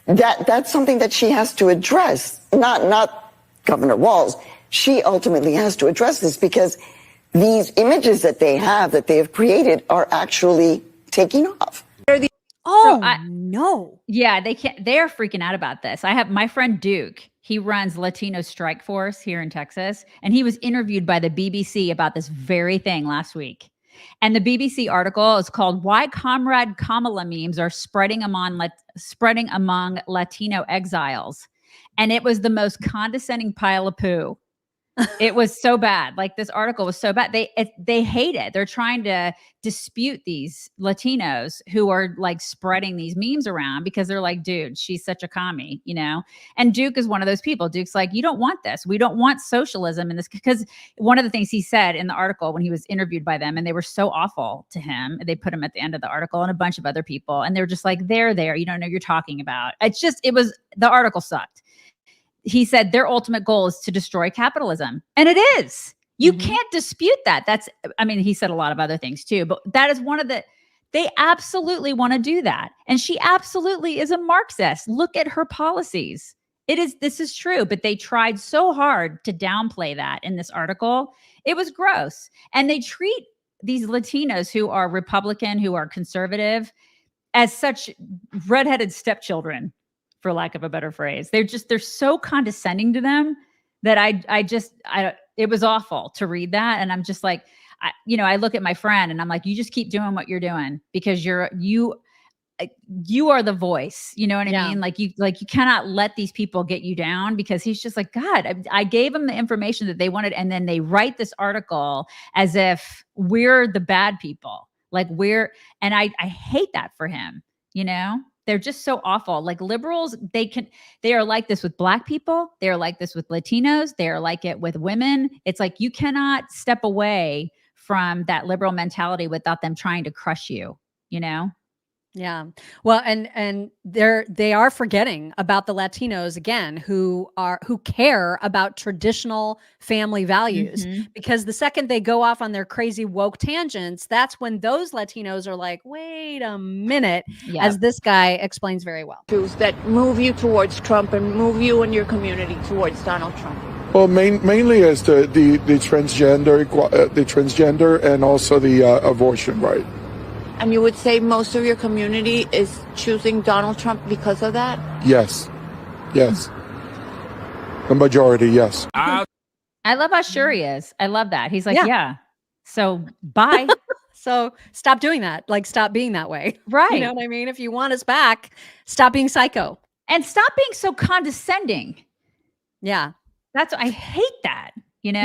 that's something that she has to address, not Governor Walz. She ultimately has to address this because these images that they have created are actually taking off. No. Yeah, they're freaking out about this. I have my friend Duke. He runs Latino Strike Force here in Texas. And he was interviewed by the BBC about this very thing last week. And the BBC article is called "Why Comrade Kamala Memes Are Spreading Among Latino Exiles." And it was the most condescending pile of poo. It was so bad. Like this article was so bad. They hate it. They're trying to dispute these Latinos who are like spreading these memes around because they're like, dude, she's such a commie, And Duke is one of those people. Duke's like, you don't want this. We don't want socialism in this. Because one of the things he said in the article when he was interviewed by them, and they were so awful to him, they put him at the end of the article and a bunch of other people. And they're just like, they're there. You don't know what you're talking about. The article sucked. He said their ultimate goal is to destroy capitalism. And it is. You can't dispute that. He said a lot of other things too, but that is they absolutely want to do that. And she absolutely is a Marxist. Look at her policies. This is true, but they tried so hard to downplay that in this article. It was gross. And they treat these Latinos who are Republican, who are conservative, as such redheaded stepchildren, for lack of a better phrase. They're so condescending to them that it was awful to read that. And I'm just like, I look at my friend and I'm like, you just keep doing what you're doing because you are the voice. You know what I mean? Like you cannot let these people get you down because he's just like, God, I gave them the information that they wanted. And then they write this article as if we're the bad people. And I hate that for him, They're just so awful. Like liberals, they are like this with Black people. They are like this with Latinos. They are like it with women. It's like you cannot step away from that liberal mentality without them trying to crush you, Yeah. Well, and they are forgetting about the Latinos again, who care about traditional family values, because the second they go off on their crazy woke tangents, that's when those Latinos are like, wait a minute, as this guy explains very well. That move you towards Trump and move you and your community towards Donald Trump. Well, mainly as the transgender and also the abortion right. And you would say most of your community is choosing Donald Trump because of that? Yes. Yes. The majority, yes. I love how sure he is. I love that. He's like, Yeah. yeah. So bye. So stop doing that. Like, stop being that way. Right. You know what I mean? If you want us back, stop being psycho. And stop being so condescending. Yeah. I hate that. You know,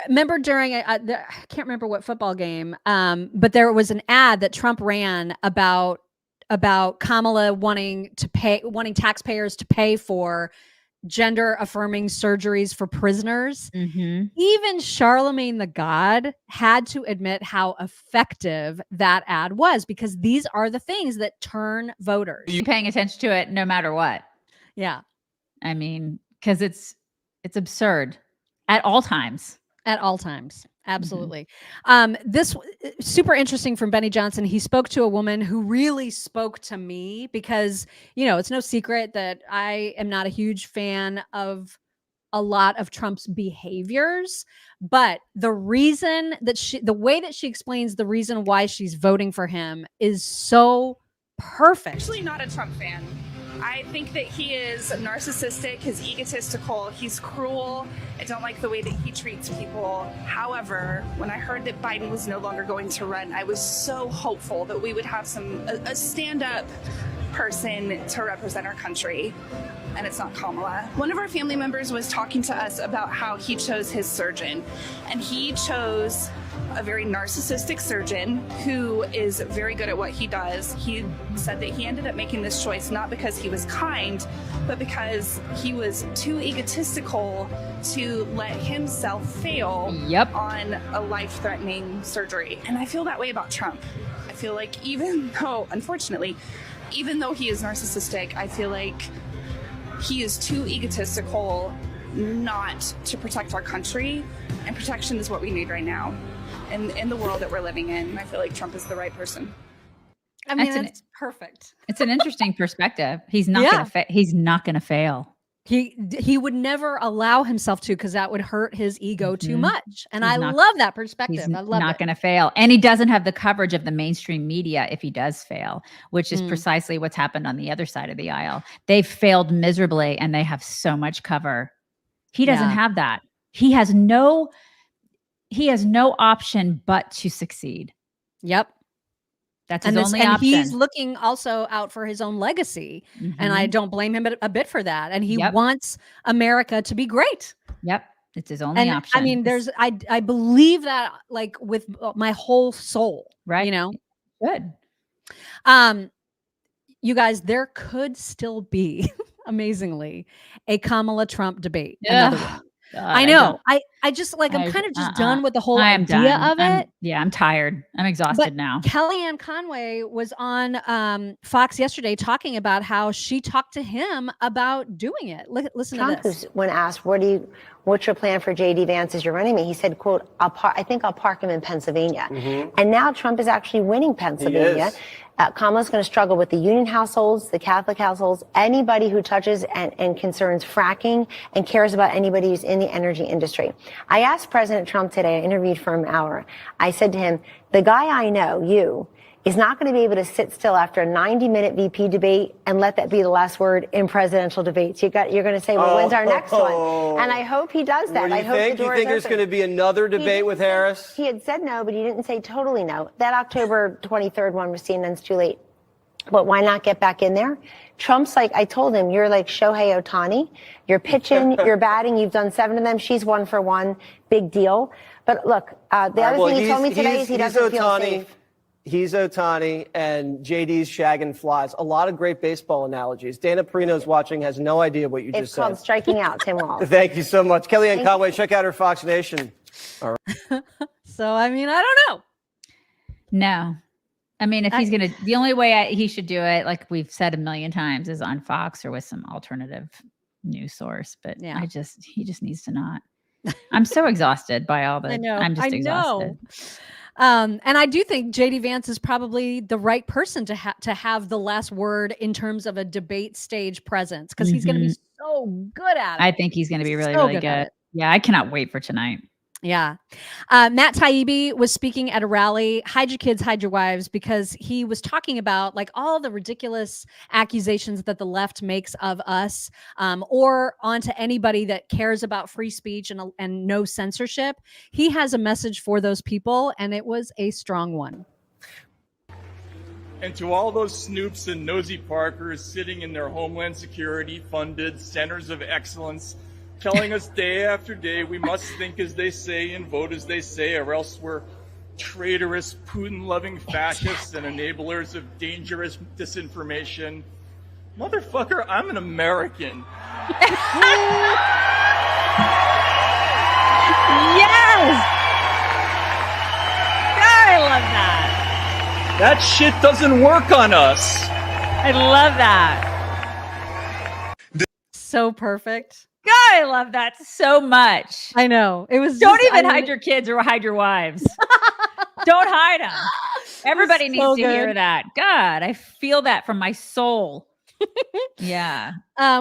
remember during I can't remember what football game, but there was an ad that Trump ran about Kamala wanting taxpayers to pay for gender affirming surgeries for prisoners. Even Charlamagne the God had to admit how effective that ad was, because these are the things that turn voters. You're paying attention to it no matter what. Yeah. I mean, because it's absurd. At all times. At all times. Absolutely. This super interesting from Benny Johnson. He spoke to a woman who really spoke to me, because, you know, it's no secret that I am not a huge fan of a lot of Trump's behaviors, but the reason that the way that she explains the reason why she's voting for him is so perfect. Actually not a Trump fan. I think that he is narcissistic, he's egotistical, he's cruel. I don't like the way that he treats people. However, when I heard that Biden was no longer going to run, I was so hopeful that we would have a stand-up person to represent our country. And it's not Kamala. One of our family members was talking to us about how he chose his surgeon, and he chose a very narcissistic surgeon who is very good at what he does. He said that he ended up making this choice not because he was kind, but because he was too egotistical to let himself fail on a life-threatening surgery. And I feel that way about Trump. I feel like even though he is narcissistic, I feel like he is too egotistical not to protect our country, and protection is what we need right now. And in the world that we're living in, I feel like Trump is the right person. I mean, that's perfect. It's an interesting perspective. He's not going to fail. He would never allow himself to, because that would hurt his ego too much. And I love that perspective. He's I love not going to fail. And he doesn't have the coverage of the mainstream media if he does fail, which is precisely what's happened on the other side of the aisle. They've failed miserably and they have so much cover. He doesn't have that. He has no option but to succeed. Yep. That's his only option. And he's looking also out for his own legacy. And I don't blame him a bit for that. And he wants America to be great. Yep. It's his only option. I mean, I believe that, like, with my whole soul. Right. You know? Good. You guys, there could still be, amazingly, a Kamala Trump debate. Another one. I know. I just like, I'm kind of just done with the whole idea of it. I'm tired. I'm exhausted now. Kellyanne Conway was on Fox yesterday talking about how she talked to him about doing it. Listen to this. When asked, what's your plan for J.D. Vance as your running mate? He said, quote, I think I'll park him in Pennsylvania. And now Trump is actually winning Pennsylvania. Kamala's going to struggle with the union households, the Catholic households, anybody who touches and concerns fracking and cares about anybody who's in the energy industry. I asked President Trump today, I interviewed for an hour. I said to him, the guy I know, you, is not going to be able to sit still after a 90-minute VP debate and let that be the last word in presidential debates. You're going to say, well, when's our next one? And I hope he does that. I hope the door You think there's going to be another debate with Harris? He had said no, but he didn't say totally no. That October 23rd one was CNN's too late. But why not get back in there? Trump's like, I told him, you're like Shohei Ohtani. You're pitching, you're batting. You've done 7 of them. She's 1 for 1. Big deal. But look, the other thing he told me today is he doesn't feel safe. He's Ohtani, and JD's shagging flies. A lot of great baseball analogies. Dana Perino's watching, has no idea what you just said. It's called striking out, Tim Walz. Thank you so much. Kellyanne Conway, check out her Fox Nation. All right. So, I mean, I don't know. No. I mean, if he's going to, the only way he should do it, like we've said a million times, is on Fox or with some alternative news source. But he just needs to not. I'm so exhausted by all the, I'm just exhausted. And I do think JD Vance is probably the right person to have the last word in terms of a debate stage presence, because he's going to be so good at it. I think he's going to be really good. Yeah, I cannot wait for tonight. Yeah. Matt Taibbi was speaking at a rally, Hide Your Kids, Hide Your Wives, because he was talking about like all the ridiculous accusations that the left makes of us, or onto anybody that cares about free speech and no censorship. He has a message for those people, and it was a strong one. And to all those snoops and nosy Parkers sitting in their Homeland Security funded centers of excellence, telling us day after day we must think as they say and vote as they say, or else we're traitorous, Putin-loving fascists and enablers of dangerous disinformation. Motherfucker, I'm an American. Yes! God, I love that. That shit doesn't work on us. I love that. So perfect. God, I love that so much. I know. It was. Don't even hide your kids or hide your wives. Don't hide them. Everybody needs to hear that. God, I feel that from my soul. Yeah.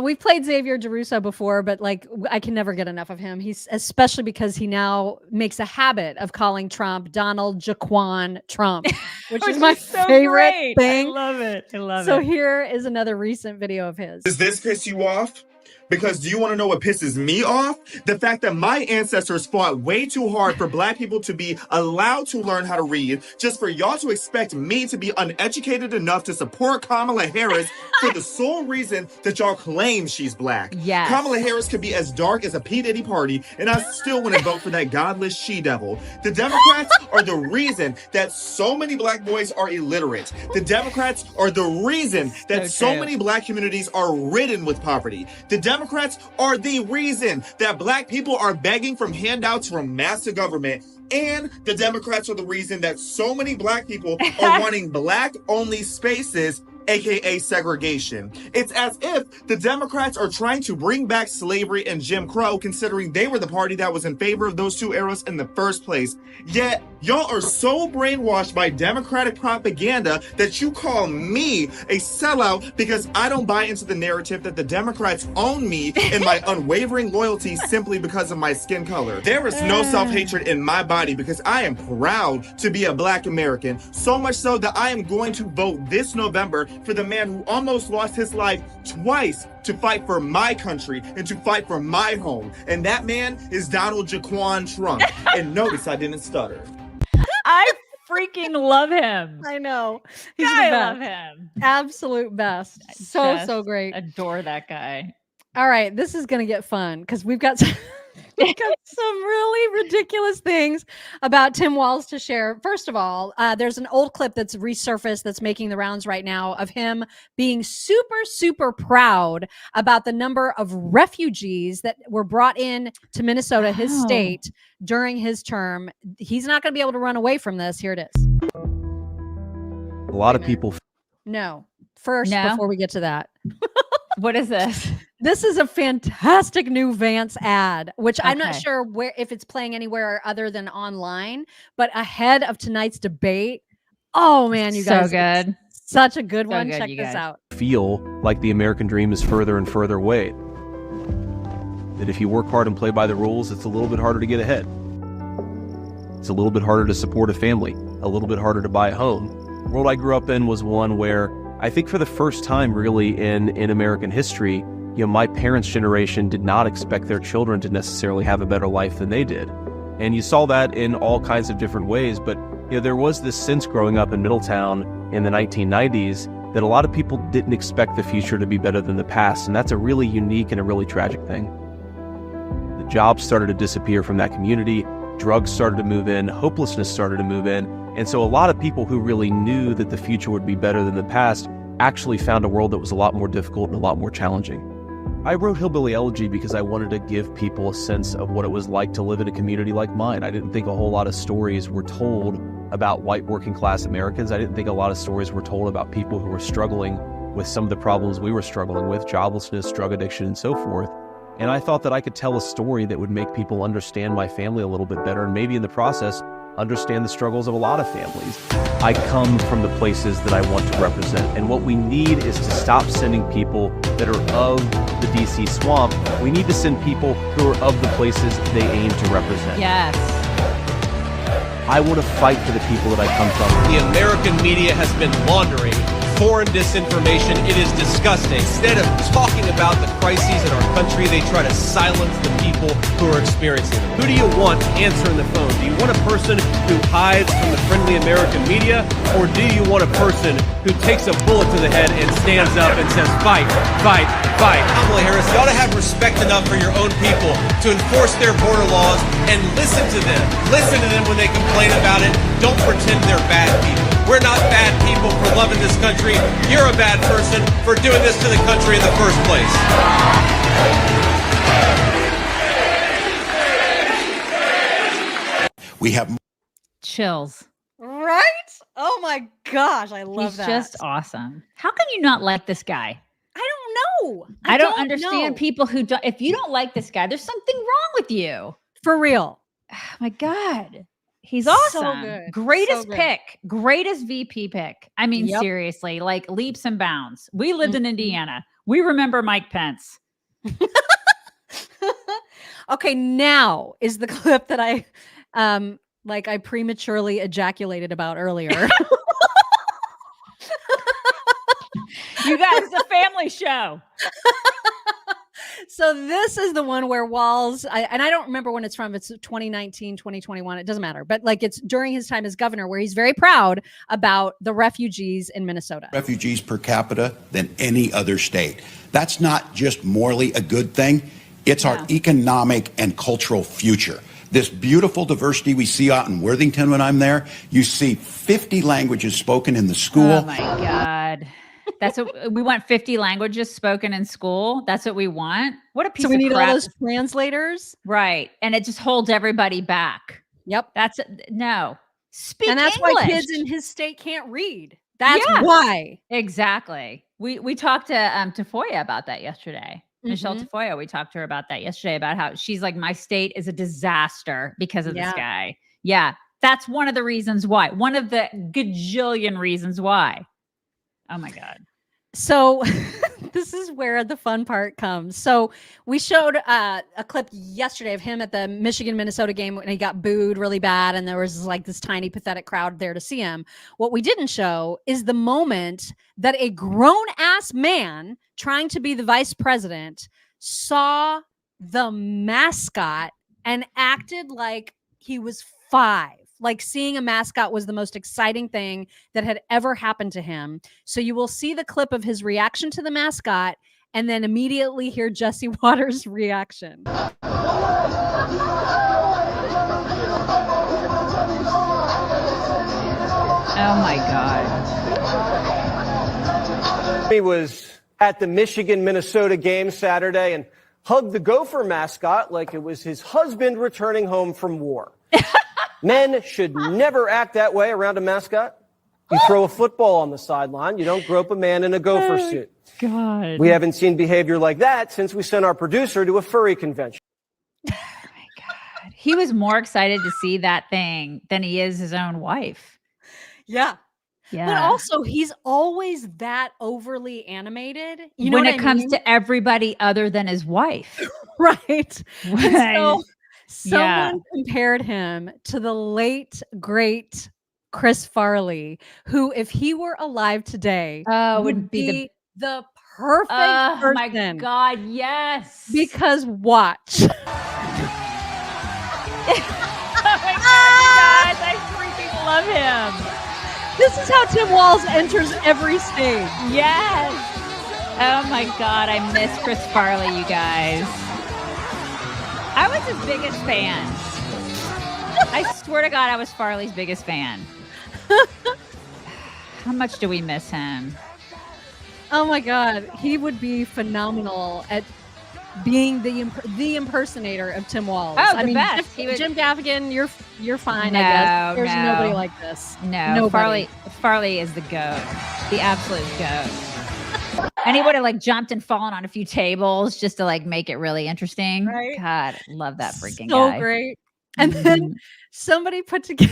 We've played Xaviaer Trump before, but like I can never get enough of him. He's especially because he now makes a habit of calling Trump Donald Jaquan Trump, which is my favorite thing. I love it. I love it. So here is another recent video of his. Does this piss you off? Because do you want to know what pisses me off? The fact that my ancestors fought way too hard for black people to be allowed to learn how to read, just for y'all to expect me to be uneducated enough to support Kamala Harris for the sole reason that y'all claim she's black. Yes. Kamala Harris could be as dark as a P. Diddy party, and I still wouldn't vote for that godless she-devil. The Democrats are the reason that so many black boys are illiterate. The Democrats are the reason that so many black communities are ridden with poverty. The Democrats are the reason that black people are begging from handouts from massive government. And the Democrats are the reason that so many black people are wanting black-only spaces, aka segregation. It's as if the Democrats are trying to bring back slavery and Jim Crow, considering they were the party that was in favor of those two eras in the first place. Yet, y'all are so brainwashed by Democratic propaganda that you call me a sellout because I don't buy into the narrative that the Democrats own me and my unwavering loyalty simply because of my skin color. There is no self-hatred in my body because I am proud to be a black American, so much so that I am going to vote this November for the man who almost lost his life twice to fight for my country and to fight for my home. And that man is Donald Jaquan Trump. And notice I didn't stutter. I freaking love him. I know. He's I the best. love him. Absolute best. So great. Adore that guy. All right, this is going to get fun because we've got some really ridiculous things about Tim Walz to share. First of all, there's an old clip that's resurfaced that's making the rounds right now of him being super, super proud about the number of refugees that were brought in to Minnesota, his state, during his term. He's not going to be able to run away from this. Here it is. A lot of people. No. First, before we get to that. What is this? This is a fantastic new Vance ad, which I'm not sure if it's playing anywhere other than online, but ahead of tonight's debate. Oh man, you guys. So good. Such a good one. Check this out. Feel like the American dream is further and further away. That if you work hard and play by the rules, it's a little bit harder to get ahead. It's a little bit harder to support a family, a little bit harder to buy a home. The world I grew up in was one where I think for the first time really in American history, you know, my parents' generation did not expect their children to necessarily have a better life than they did. And you saw that in all kinds of different ways, but you know, there was this sense growing up in Middletown in the 1990s that a lot of people didn't expect the future to be better than the past, and that's a really unique and a really tragic thing. The jobs started to disappear from that community, drugs started to move in, hopelessness started to move in, and so a lot of people who really knew that the future would be better than the past actually found a world that was a lot more difficult and a lot more challenging. I wrote Hillbilly Elegy because I wanted to give people a sense of what it was like to live in a community like mine. I didn't think a whole lot of stories were told about white working class Americans. I didn't think a lot of stories were told about people who were struggling with some of the problems we were struggling with, joblessness, drug addiction, and so forth. And I thought that I could tell a story that would make people understand my family a little bit better, and maybe in the process, understand the struggles of a lot of families. I come from the places that I want to represent, and what we need is to stop sending people that are of the DC swamp. We need to send people who are of the places they aim to represent. Yes. I want to fight for the people that I come from. The American media has been laundering foreign disinformation. It is disgusting. Instead of talking about the crises in our country, they try to silence the people who are experiencing them. Who do you want answering the phone? Do you want a person who hides from the friendly American media, or do you want a person who takes a bullet to the head and stands up and says, fight, fight, fight? Kamala Harris, you ought to have respect enough for your own people to enforce their border laws and listen to them. Listen to them when they complain about it. Don't pretend they're bad people. We're not bad people for loving this country. You're a bad person for doing this to the country in the first place. We have chills. Right? Oh my gosh, I love that. He's just awesome. How can you not like this guy? I don't know. I don't understand people who don't. If you don't like this guy, there's something wrong with you. For real. Oh my God. He's awesome. So good. Greatest So good. pick. Greatest VP pick. I mean, Yep. seriously, like leaps and bounds. We lived in Indiana. We remember Mike Pence. Okay, now is the clip that I I prematurely ejaculated about earlier. You guys, it's a family show. So this is the one where Walz, and I don't remember when it's from. It's 2019, 2021. It doesn't matter. But like it's during his time as governor where he's very proud about the refugees in Minnesota. Refugees per capita than any other state. That's not just morally a good thing. It's our economic and cultural future. This beautiful diversity we see out in Worthington when I'm there, you see 50 languages spoken in the school. Oh my God. That's what we want. 50 languages spoken in school. That's what we want. What a piece of So we need crap. all those translators. Right. And it just holds everybody back. Yep. That's no. Speak And that's English. why kids in his state can't read. That's why. Exactly. We talked to Tafoya about that yesterday. Michelle Tafoya, we talked to her about that yesterday, about how she's like, my state is a disaster because of this guy. Yeah. That's one of the reasons why. One of the gajillion reasons why. Oh my God. So this is where the fun part comes. So we showed a clip yesterday of him at the Michigan-Minnesota game when he got booed really bad. And there was like this tiny pathetic crowd there to see him. What we didn't show is the moment that a grown-ass man trying to be the vice president saw the mascot and acted like he was 5. Like seeing a mascot was the most exciting thing that had ever happened to him. So you will see the clip of his reaction to the mascot and then immediately hear Jesse Waters' reaction. Oh my God. He was at the Michigan-Minnesota game Saturday and hugged the Gopher mascot like it was his husband returning home from war. Men should never act that way around a mascot. You throw a football on the sideline. You don't grope a man in a gopher suit. God. We haven't seen behavior like that since we sent our producer to a furry convention. Oh my God. He was more excited to see that thing than he is his own wife. Yeah. Yeah. But also he's always that overly animated. You know when what it I comes mean? to everybody other than his wife. Right. When- So someone compared him to the late, great Chris Farley, who, if he were alive today, would be the perfect person. Oh my God, yes. Because watch. Oh my God, I freaking love him. This is how Tim Walz enters every stage. Yes. Oh my God, I miss Chris Farley, you guys. I was his biggest fan. I swear to God, I was Farley's biggest fan. How much do we miss him? Oh my God, he would be phenomenal at being the impersonator of Tim Walz. Oh, I the mean, best. Jim Gaffigan, you're fine, No, I guess. There's no. nobody like this. No, Nobody. Farley is the goat, the absolute goat. And he would have like jumped and fallen on a few tables just to like make it really interesting. Right? God, love that freaking So guy. great. And then somebody put together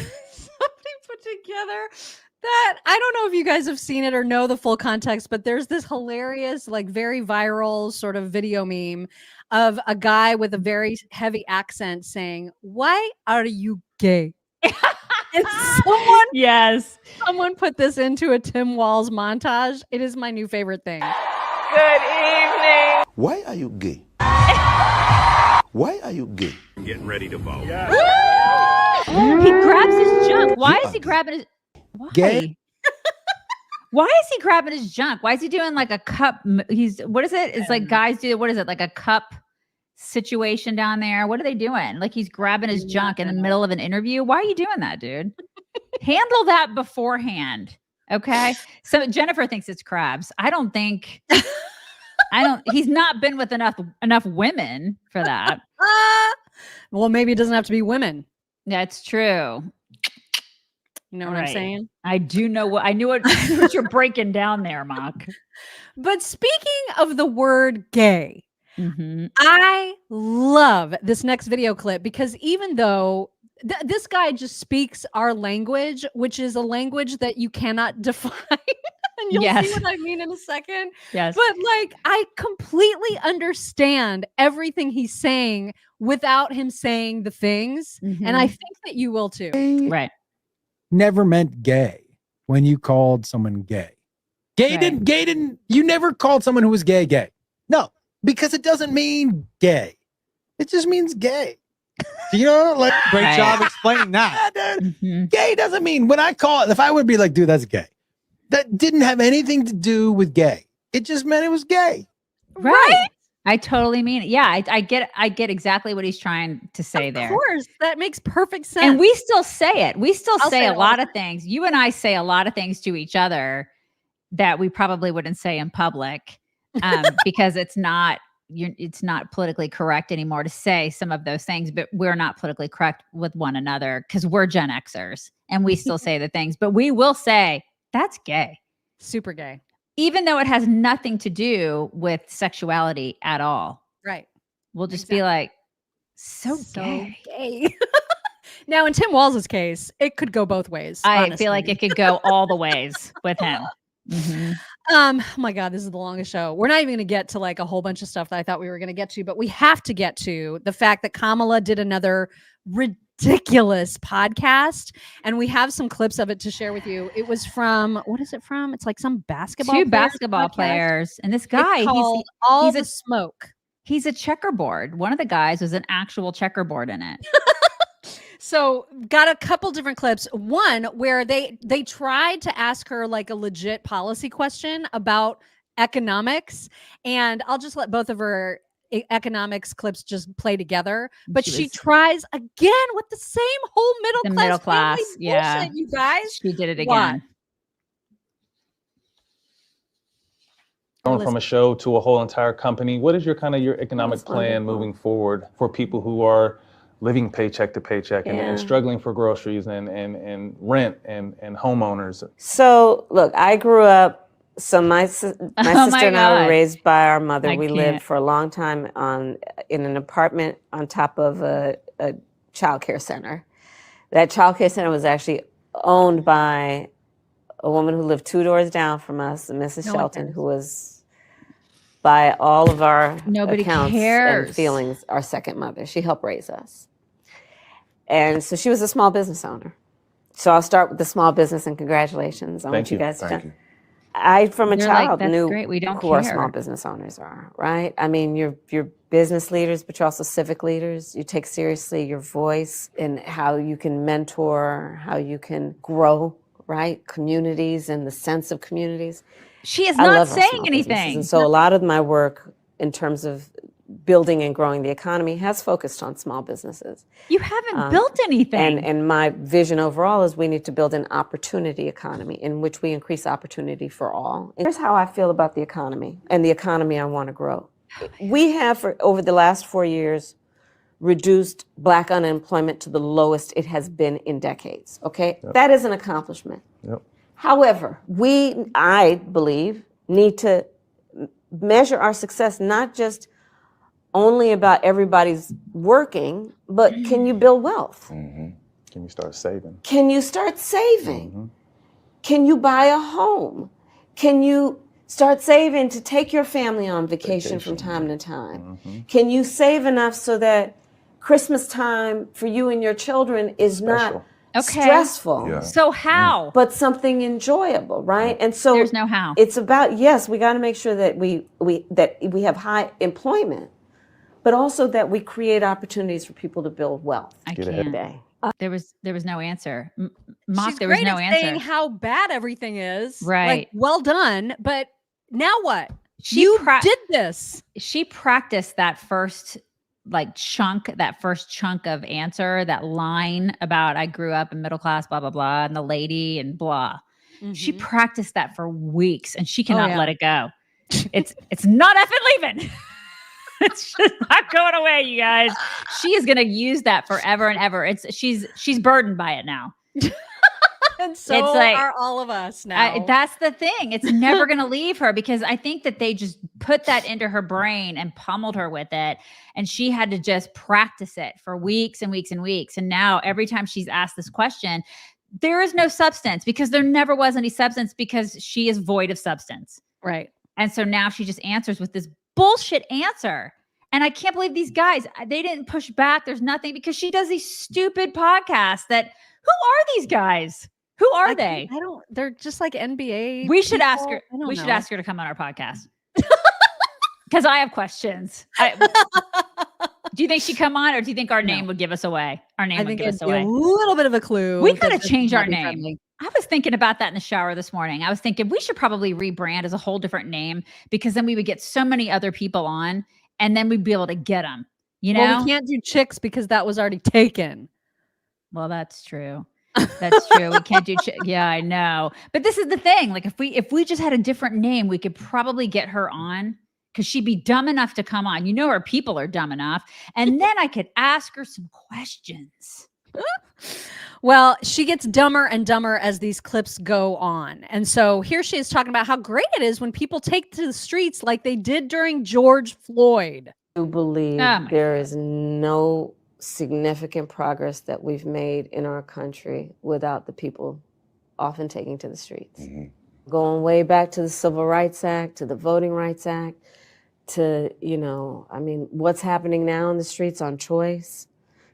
that, I don't know if you guys have seen it or know the full context, but there's this hilarious, like very viral sort of video meme of a guy with a very heavy accent saying, "Why are you gay?" And someone put this into a Tim Walz montage. It is my new favorite thing. Good evening. Why are you gay? Why are you gay? Getting ready to vote. He grabs his junk. Why is he grabbing his? Why? Gay? Why is he grabbing his junk? Why is he doing like a cup? What is it? It's like guys do. What is it? Like a cup situation down there. What are they doing? Like he's grabbing his junk in the middle of an interview. Why are you doing that, dude? Handle that beforehand. Okay. So Jennifer thinks it's crabs. I don't think. He's not been with enough women for that. Well, maybe it doesn't have to be women. That's true. You know what I'm saying? I do know I knew what you're breaking down there, Mock. But speaking of the word gay, I love this next video clip because even though this guy just speaks our language, which is a language that you cannot define. And you'll see what I mean in a second. Yes. But like, I completely understand everything he's saying without him saying the things. And I think that you will too. Right. Never meant gay when you called someone gay. Gay didn't, you never called someone who was gay. No, because it doesn't mean gay. It just means gay. You know, like Great job explaining that. Gay doesn't mean when I call it, if I would be like, dude, that's gay. That didn't have anything to do with gay. It just meant it was gay. Right. I totally mean it. Yeah, I get exactly what he's trying to say there. Of course, that makes perfect sense. And we still say it. We still I'll say a it lot of things. You and I say a lot of things to each other that we probably wouldn't say in public because it's not politically correct anymore to say some of those things, but we're not politically correct with one another because we're Gen Xers and we still say the things, but we will say that's gay. Super gay. Even though it has nothing to do with sexuality at all. Right. We'll just be like, so gay. Now, in Tim Walz's case, it could go both ways. I feel like it could go all the ways with him. Oh my God, this is the longest show. We're not even going to get to like a whole bunch of stuff that I thought we were going to get to, but we have to get to the fact that Kamala did another ridiculous podcast, and we have some clips of it to share with you. It was from, what is it from? It's like some basketball. Two basketball players, and this guy, he's a smoke. He's a checkerboard. One of the guys was an actual checkerboard in it. So got a couple different clips. One where they tried to ask her like a legit policy question about economics, and I'll just let both of her economics clips just play together. But she tries again with the same whole middle class yeah, bullshit, you guys. She did it again. Why? Going from a show to a whole entire company, what is your your economic plan moving forward for people who are living paycheck to paycheck and struggling for groceries and rent and homeowners? So look, I grew up, my sister and I were raised by our mother. We lived for a long time in an apartment on top of a child care center. That child care center was actually owned by a woman who lived 2 doors down from us, Mrs. Shelton, who was, by all of our accounts and feelings, our second mother. She helped raise us. And so she was a small business owner. So I'll start with the small business, and congratulations on what you guys have done. I, from a child, knew who our small business owners are, right? I mean, you're business leaders, but you're also civic leaders. You take seriously your voice and how you can mentor, how you can grow, right? Communities and the sense of communities. She is not saying anything. And so a lot of my work in terms of building and growing the economy has focused on small businesses. You haven't built anything. And my vision overall is we need to build an opportunity economy in which we increase opportunity for all. And here's how I feel about the economy and the economy I want to grow. we have for over the last 4 years reduced Black unemployment to the lowest it has been in decades. Okay, that is an accomplishment. However, I believe, need to measure our success not just only about everybody's working, but can you build wealth? Can you start saving? Can you start saving? Can you buy a home? Can you start saving to take your family on vacation from time to time? Can you save enough so that Christmas time for you and your children is not stressful? So how? But something enjoyable, right? And so there's no how. It's about, yes, we got to make sure that we have high employment, but also that we create opportunities for people to build wealth. I can't. There was no answer. Mock, She's there was great no at answer. saying how bad everything is. Right. Like, well done. But now what? She did this. She practiced that first chunk of answer, that line about I grew up in middle class, blah, blah, blah, and the lady and blah. She practiced that for weeks and she cannot let it go. It's not effing leaving. It's just not going away, you guys. She is going to use that forever and ever. She's burdened by it now. And so are all of us now. That's the thing. It's never going to leave her because I think that they just put that into her brain and pummeled her with it. And she had to just practice it for weeks and weeks and weeks. And now every time she's asked this question, there is no substance because there never was any substance because she is void of substance. Right. And so now she just answers with this bullshit answer. And I can't believe these guys, they didn't push back. There's nothing because she does these stupid podcasts that, who are these guys? Who are they? They're just like NBA. We should ask her. We should ask her to come on our podcast. Because I have questions. Do you think she'd come on or do you think our name would give us away? Our name would give us away. A little bit of a clue. We got to change our name. I was thinking about that in the shower this morning. I was thinking we should probably rebrand as a whole different name because then we would get so many other people on and then we'd be able to get them, you know? Well, we can't do chicks because that was already taken. Well, that's true. That's true. We can't do yeah, I know. But this is the thing. Like if we just had a different name, we could probably get her on because she'd be dumb enough to come on. You know, her people are dumb enough. And then I could ask her some questions. Well, she gets dumber and dumber as these clips go on. And so here she is talking about how great it is when people take to the streets like they did during George Floyd. I do believe there is no significant progress that we've made in our country without the people often taking to the streets. Going way back to the Civil Rights Act, to the Voting Rights Act, to, what's happening now in the streets on choice,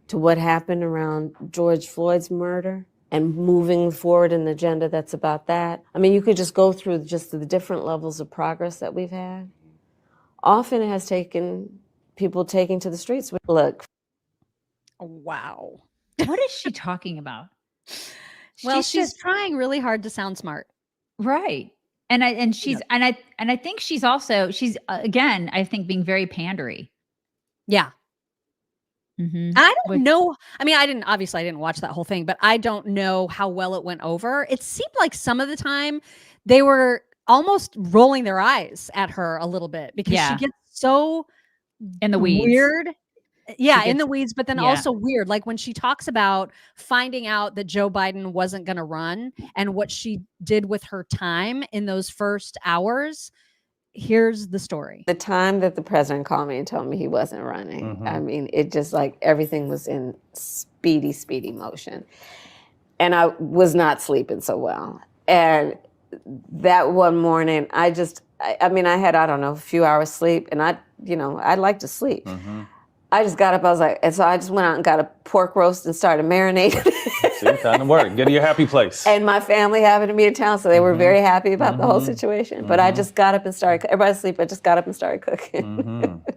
to what happened around George Floyd's murder and moving forward an agenda that's about that. I mean, you could just go through just the different levels of progress that we've had. Often it has taken people taking to the streets. Look. Wow. What is she talking about? Well, she's trying really hard to sound smart. Right. And I think she's again, I think being very pandery. Yeah. I don't know. I mean, I didn't watch that whole thing, but I don't know how well it went over. It seemed like some of the time they were almost rolling their eyes at her a little bit because she gets so in the weeds. Weird. Yeah, in the weeds, but then also weird. Like when she talks about finding out that Joe Biden wasn't going to run and what she did with her time in those first hours. Here's the story. The time that the president called me and told me he wasn't running, I mean, it just like everything was in speedy motion. And I was not sleeping so well. And that one morning, I had, a few hours sleep and I'd like to sleep. I just got up, and so I just went out and got a pork roast and started marinating. See, time to work. Get to your happy place. And my family happened to be in town, so they were very happy about the whole situation. But I just got up and started, everybody's asleep, I just got up and started cooking.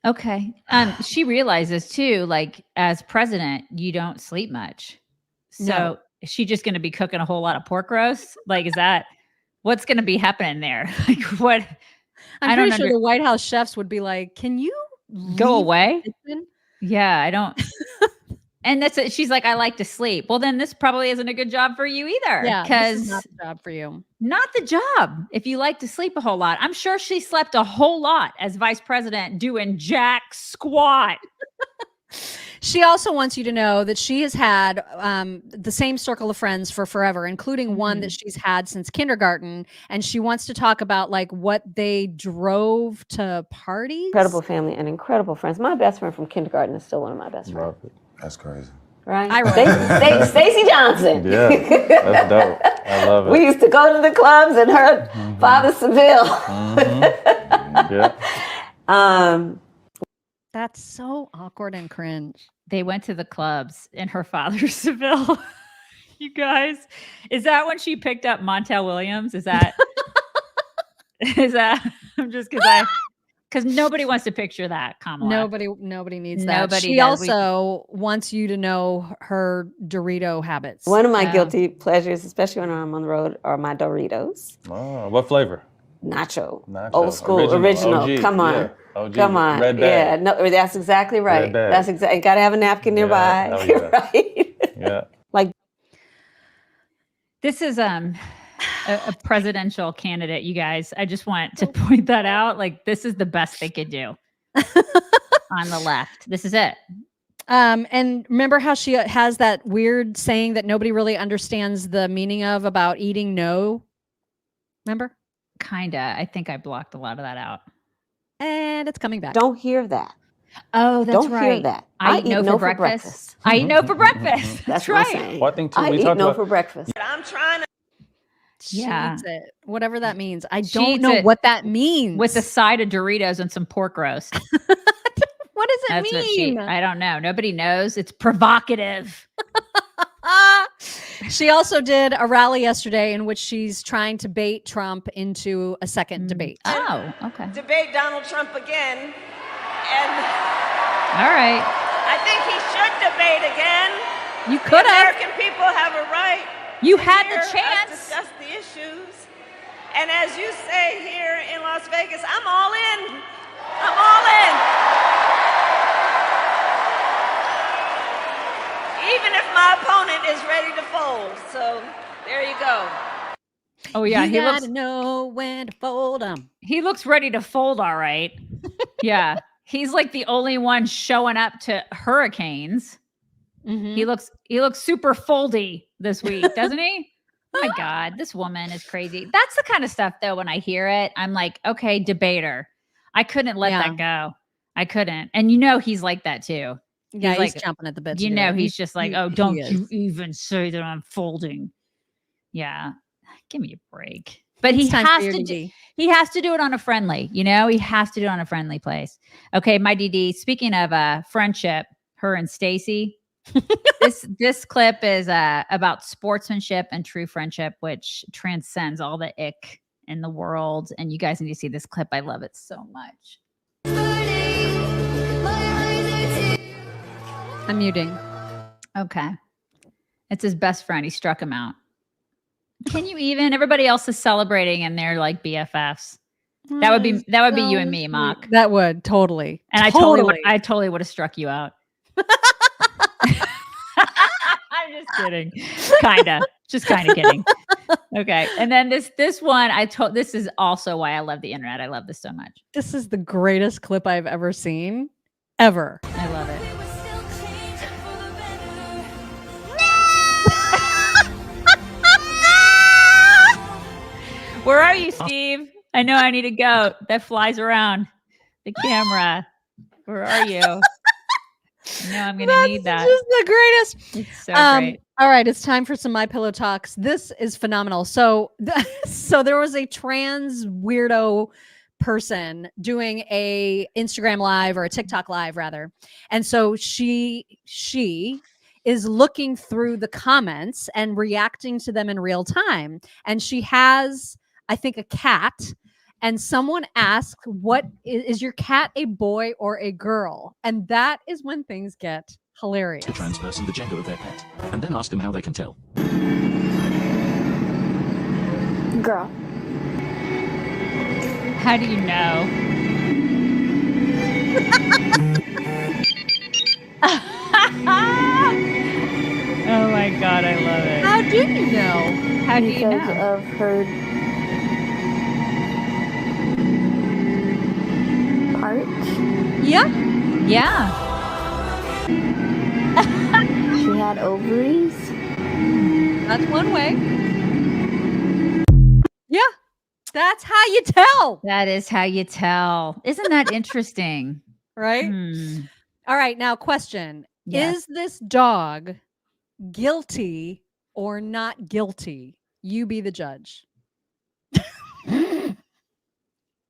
Okay. She realizes too, like as president, you don't sleep much. So is she just going to be cooking a whole lot of pork roasts? Like, is that, what's going to be happening there? Like what? I'm pretty sure the White House chefs would be like, can you go away? Yeah, I don't. And that's it. She's like, I like to sleep. Well, then this probably isn't a good job for you either. Yeah, this is because not the job for you. not the job. If you like to sleep a whole lot, I'm sure she slept a whole lot as vice president doing jack squat. She also wants you to know that she has had the same circle of friends for forever, including one that she's had since kindergarten. And she wants to talk about like what they drove to parties. Incredible family and incredible friends. My best friend from kindergarten is still one of my best friends. That's crazy. Right? I Stacey Johnson. Yeah, that's dope. I love it. We used to go to the clubs and her father Seville. Yeah. That's so awkward and cringe. They went to the clubs in her father's Seville. You guys, is that when she picked up Montel Williams? Is that I'm just because nobody wants to picture that, Kamala. Nobody needs that. Nobody She does. also wants you to know her Dorito habits. One of my guilty pleasures, especially when I'm on the road, are my Doritos. Oh, what flavor? Nacho. Old school, original. OG, Come on. yeah. OG, Come on. red Yeah, bag. no, that's exactly right. Red bag. That's exactly. Got to have a napkin nearby. Oh, yeah. Right. Yeah. Like This is a presidential candidate, you guys. I just want to point that out. Like, this is the best they could do on the left. This is it. And remember how she has that weird saying that nobody really understands the meaning of about eating no? Remember? Kinda. I think I blocked a lot of that out. And it's coming back. Don't hear that. Oh, that's Don't right. hear that. I eat no for breakfast. I eat no for breakfast. That's what I'm right. saying. Well, I think too, I we eat talked no about for breakfast. I'm trying to. She Yeah. eats it. Whatever that means. I She don't eats know it what that means. with a side of Doritos and some pork roast. What does it That's what mean? I don't know. Nobody knows. It's provocative. She also did a rally yesterday in which she's trying to bait Trump into a second debate. Oh, okay. Debate Donald Trump again. And All right. I think he should debate again. You could The have. American people have a right. You to had hear the us chance. discuss the issues. And as you say here in Las Vegas, I'm all in. I'm all in. Even if my opponent is ready to fold. So there you go. Oh yeah, You he gotta looks know when to fold them. he looks ready to fold, all right. Yeah. He's like the only one showing up to hurricanes. He looks super foldy this week, doesn't he? Oh my God, this woman is crazy. That's the kind of stuff though, when I hear it, I'm like, okay, debater. I couldn't let that go. I couldn't. And you know he's like that too. Yeah, he's like, jumping at the bit. you to do know, it. he's just like, he- oh, he don't is. you even say that I'm folding. Yeah. Give me a break. But It's he time for has your to DD. he has to do it on a friendly, he has to do it on a friendly place. Okay, my DD, speaking of friendship, her and Stacey, this clip is about sportsmanship and true friendship, which transcends all the ick in the world. And you guys need to see this clip. I love it so much. I'm muting. Okay. It's his best friend. He struck him out. Can you even? Everybody else is celebrating and they're like BFFs. That would be you and me, Mock. That would totally. And I totally. totally would have struck you out. I'm just kidding. Just kind of kidding. Okay. And then this one, this is also why I love the internet. I love this so much. This is the greatest clip I've ever seen. Ever. I love it. Where are you, Steve? I know I need to go. That flies around the camera. Where are you? I know I'm going to need that. This is the greatest. It's so great. All right, it's time for some My Pillow talks. This is phenomenal. So there was a trans weirdo person doing a Instagram live or a TikTok live rather. And so she is looking through the comments and reacting to them in real time. And she has, I think, a cat. And someone asked, what is your cat, a boy or a girl? And that is when things get hilarious. The trans person the gender of their pet, and then ask them how they can tell. Girl. How do you know? How do you because know? of her parts. Yeah. Yeah. She had ovaries. That's one way. Yeah. That's how you tell. That is how you tell. Isn't that interesting? Right? All right. Now, question. Yes. Is this dog guilty or not guilty? You be the judge.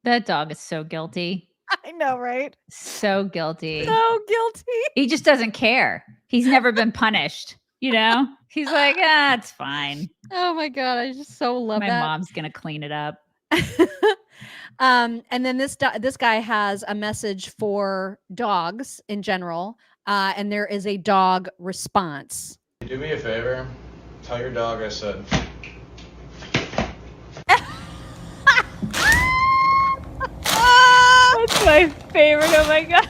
That dog is so guilty. I know, right? So guilty. So guilty. He just doesn't care. He's never been punished. You know? He's like, it's fine. Oh my God. I just so love My that. mom's going to clean it up. And then this guy has a message for dogs in general. And there is a dog response. Do me a favor. Tell your dog I said. That's my favorite. Oh my God.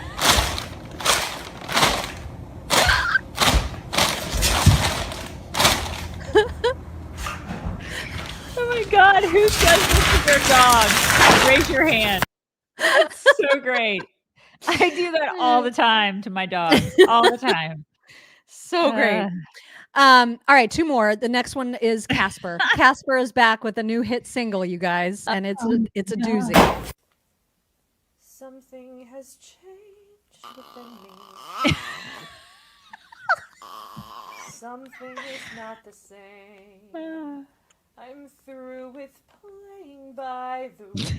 Oh my God. Who does this to their dog? Raise your hand. That's so great. I do that all the time to my dogs. All the time. So great. All right, two more. The next one is Casper. Casper is back with a new hit single, you guys, and it's a doozy. Something has changed within me. Something is not the same. I'm through with playing by the rules.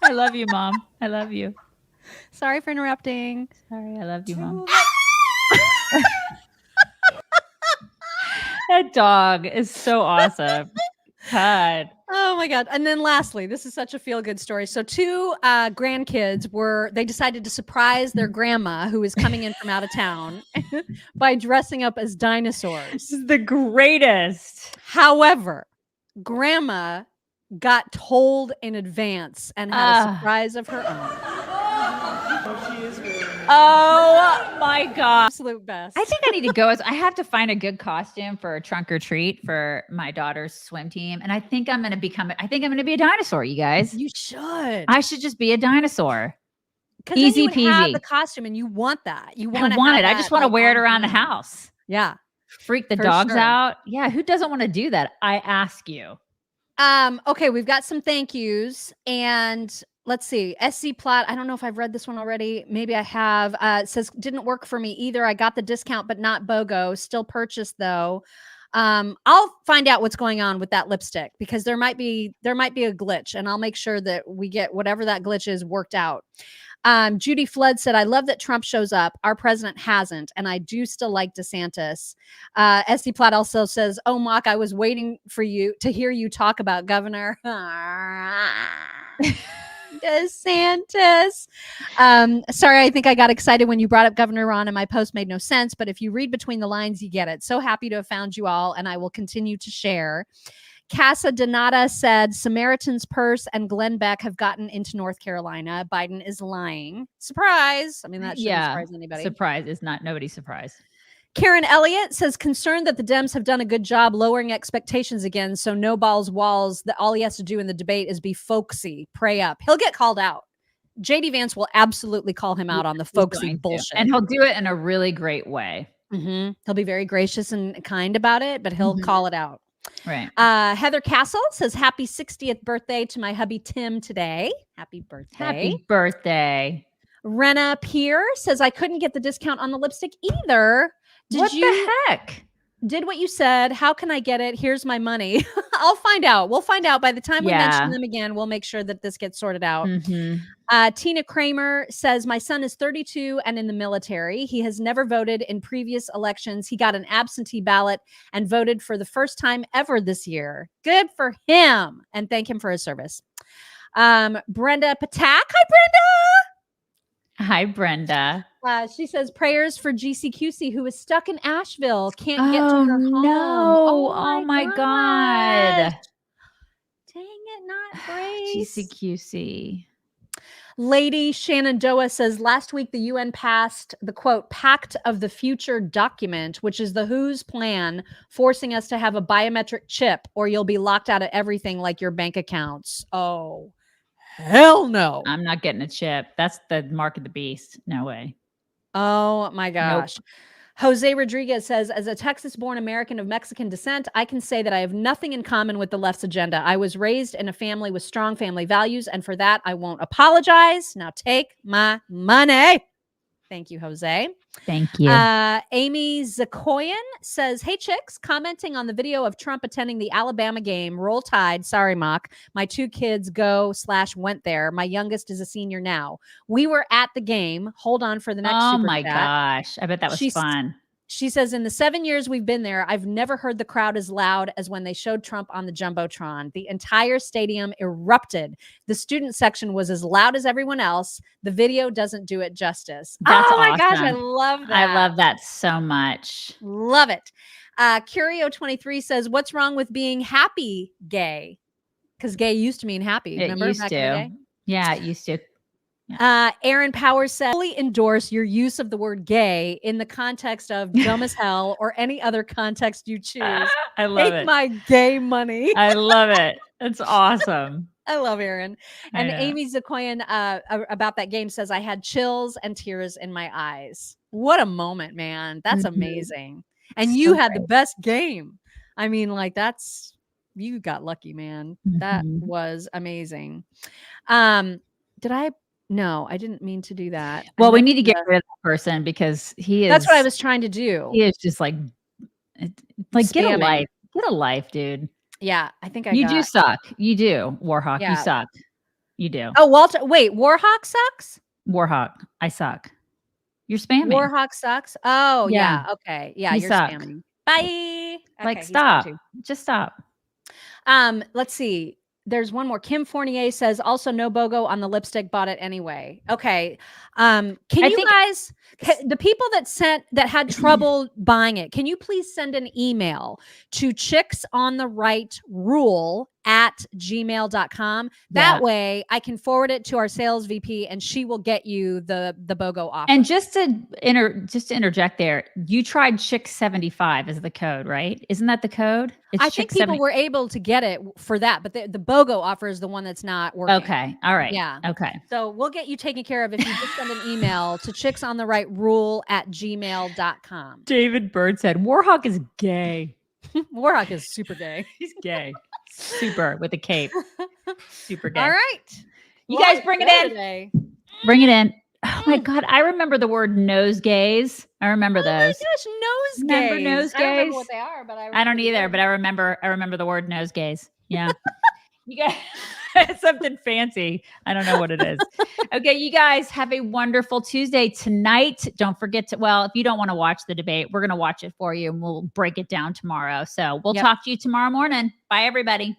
I love you, Mom. I love you. Sorry for interrupting. Sorry, I love you, Mom. That dog is so awesome. God. Oh my God. And then lastly, this is such a feel-good story. So two grandkids they decided to surprise their grandma who is coming in from out of town by dressing up as dinosaurs. This is the greatest. However, grandma got told in advance and had a surprise of her own. Oh my God. Absolute best. I think I need to go. I have to find a good costume for a trunk or treat for my daughter's swim team. And I think I'm going to be a dinosaur, you guys. You should. I should just be a dinosaur. Because Easy you would have peasy. the costume and you want that. You I want want it. I just want to wear it around the house. Yeah. Freak the For dogs sure. out. Yeah. Who doesn't want to do that? I ask you. Okay, we've got some thank yous, and let's see. SC Plot, I don't know if I've read this one already. Maybe I have. It says didn't work for me either. I got the discount, but not BOGO. Still purchased though. I'll find out what's going on with that lipstick because there might be a glitch, and I'll make sure that we get whatever that glitch is worked out. Judy Flood said, I love that Trump shows up. Our president hasn't, and I do still like DeSantis. SC Platt also says, oh, Mock, I was waiting for you to hear you talk about Governor DeSantis. Sorry, I think I got excited when you brought up Governor Ron and my post made no sense, but if you read between the lines, you get it. So happy to have found you all, and I will continue to share. Casa Donata said Samaritan's Purse and Glenn Beck have gotten into North Carolina. Biden is lying. Surprise. I mean, that shouldn't surprise anybody. Surprise is not nobody's surprise. Karen Elliott says concerned that the Dems have done a good job lowering expectations again. So no balls, Walz, that all he has to do in the debate is be folksy, pray up. He'll get called out. JD Vance will absolutely call him out on the folksy bullshit. And he'll do it in a really great way. Mm-hmm. He'll be very gracious and kind about it, but he'll call it out. Right. Heather Castle says, happy 60th birthday to my hubby Tim today. Happy birthday. Happy birthday. Renna Peer says, I couldn't get the discount on the lipstick either. What the heck? Did what you said. How can I get it? Here's my money. I'll find out. We'll find out. By the time we mention them again, we'll make sure that this gets sorted out. Tina Kramer says, my son is 32 and in the military. He has never voted in previous elections. He got an absentee ballot and voted for the first time ever this year. Good for him. And thank him for his service. Brenda Patak. Hi, Brenda. Hi, Brenda. She saes prayers for GCQC, who is stuck in Asheville. Can't get to her home. No. Oh my God. Dang it, not great. GCQC. Lady Shenandoah says last week the UN passed the quote Pact of the Future document, which is the WHO's plan forcing us to have a biometric chip or you'll be locked out of everything like your bank accounts. Oh, hell no. I'm not getting a chip. That's the mark of the beast. No way. Oh my gosh. Nope. Jose Rodriguez says, as a Texas-born American of Mexican descent, I can say that I have nothing in common with the left's agenda. I was raised in a family with strong family values, and for that, I won't apologize. Now take my money. Thank you, Jose. Thank you. Amy Zakoyan says, hey, chicks, commenting on the video of Trump attending the Alabama game. Roll Tide. Sorry, Mock. My 2 kids go/went there. My youngest is a senior now. We were at the game. Hold on for the next Oh, super my chat. gosh. I bet that was fun. She says, in the 7 years we've been there, I've never heard the crowd as loud as when they showed Trump on the Jumbotron. The entire stadium erupted. The student section was as loud as everyone else. The video doesn't do it justice. That's my awesome. gosh, I love that. I love that so much. Love it. Curio23 says, what's wrong with being happy gay? Because gay used to mean happy. Remember? It used back to. in the day? Yeah, it used to. Aaron Powers said, fully endorse your use of the word gay in the context of dumb as hell or any other context you choose. I love Take it. my gay money. I love it. It's awesome. I love Aaron. And Amy Zakoyan about that game says, I had chills and tears in my eyes. What a moment, man. That's amazing. And you had the best game. I mean, like you got lucky, man. That was amazing. No, I didn't mean to do that. Well, we need to get rid of that person because he is. That's what I was trying to do. He is just like get a life. Get a life, dude. Yeah, I think you do suck. You do, Warhawk. Yeah. You suck. You do. Oh, Walter. Wait, Warhawk sucks? Warhawk. I suck. You're spamming. Warhawk sucks. Oh, yeah. Yeah. Okay. Yeah, You you're suck. spamming. Bye. Like, Okay, stop. Just stop. Let's see. There's one more. Kim Fournier says, also no BOGO on the lipstick, bought it anyway. Okay. The people that had trouble buying it, can you please send an email to chicksontherightrule@gmail.com? That way I can forward it to our sales VP and she will get you the BOGO offer. And just to interject there, you tried Chick 75 as the code, right? Isn't that the code? I think people were able to get it for that, but the BOGO offer is the one that's not working. Okay. All right. Yeah. Okay. So we'll get you taken care of if you just send an email to chicksontherightrule@gmail.com. David Bird said, Warhawk is gay. Warhawk is super gay. He's gay. Super with a cape. Super gay. All right. You guys bring it in. Today. Bring it in. Oh my God. I remember the word nosegays. I remember those. Oh my gosh, nosegays. Remember nosegays? I don't remember what they are, but I don't either, but I remember the word nosegays. Yeah. You guys, it's something fancy. I don't know what it is. Okay, you guys have a wonderful Tuesday tonight. Don't forget to, if you don't want to watch the debate, we're going to watch it for you and we'll break it down tomorrow. So we'll talk to you tomorrow morning. Bye, everybody.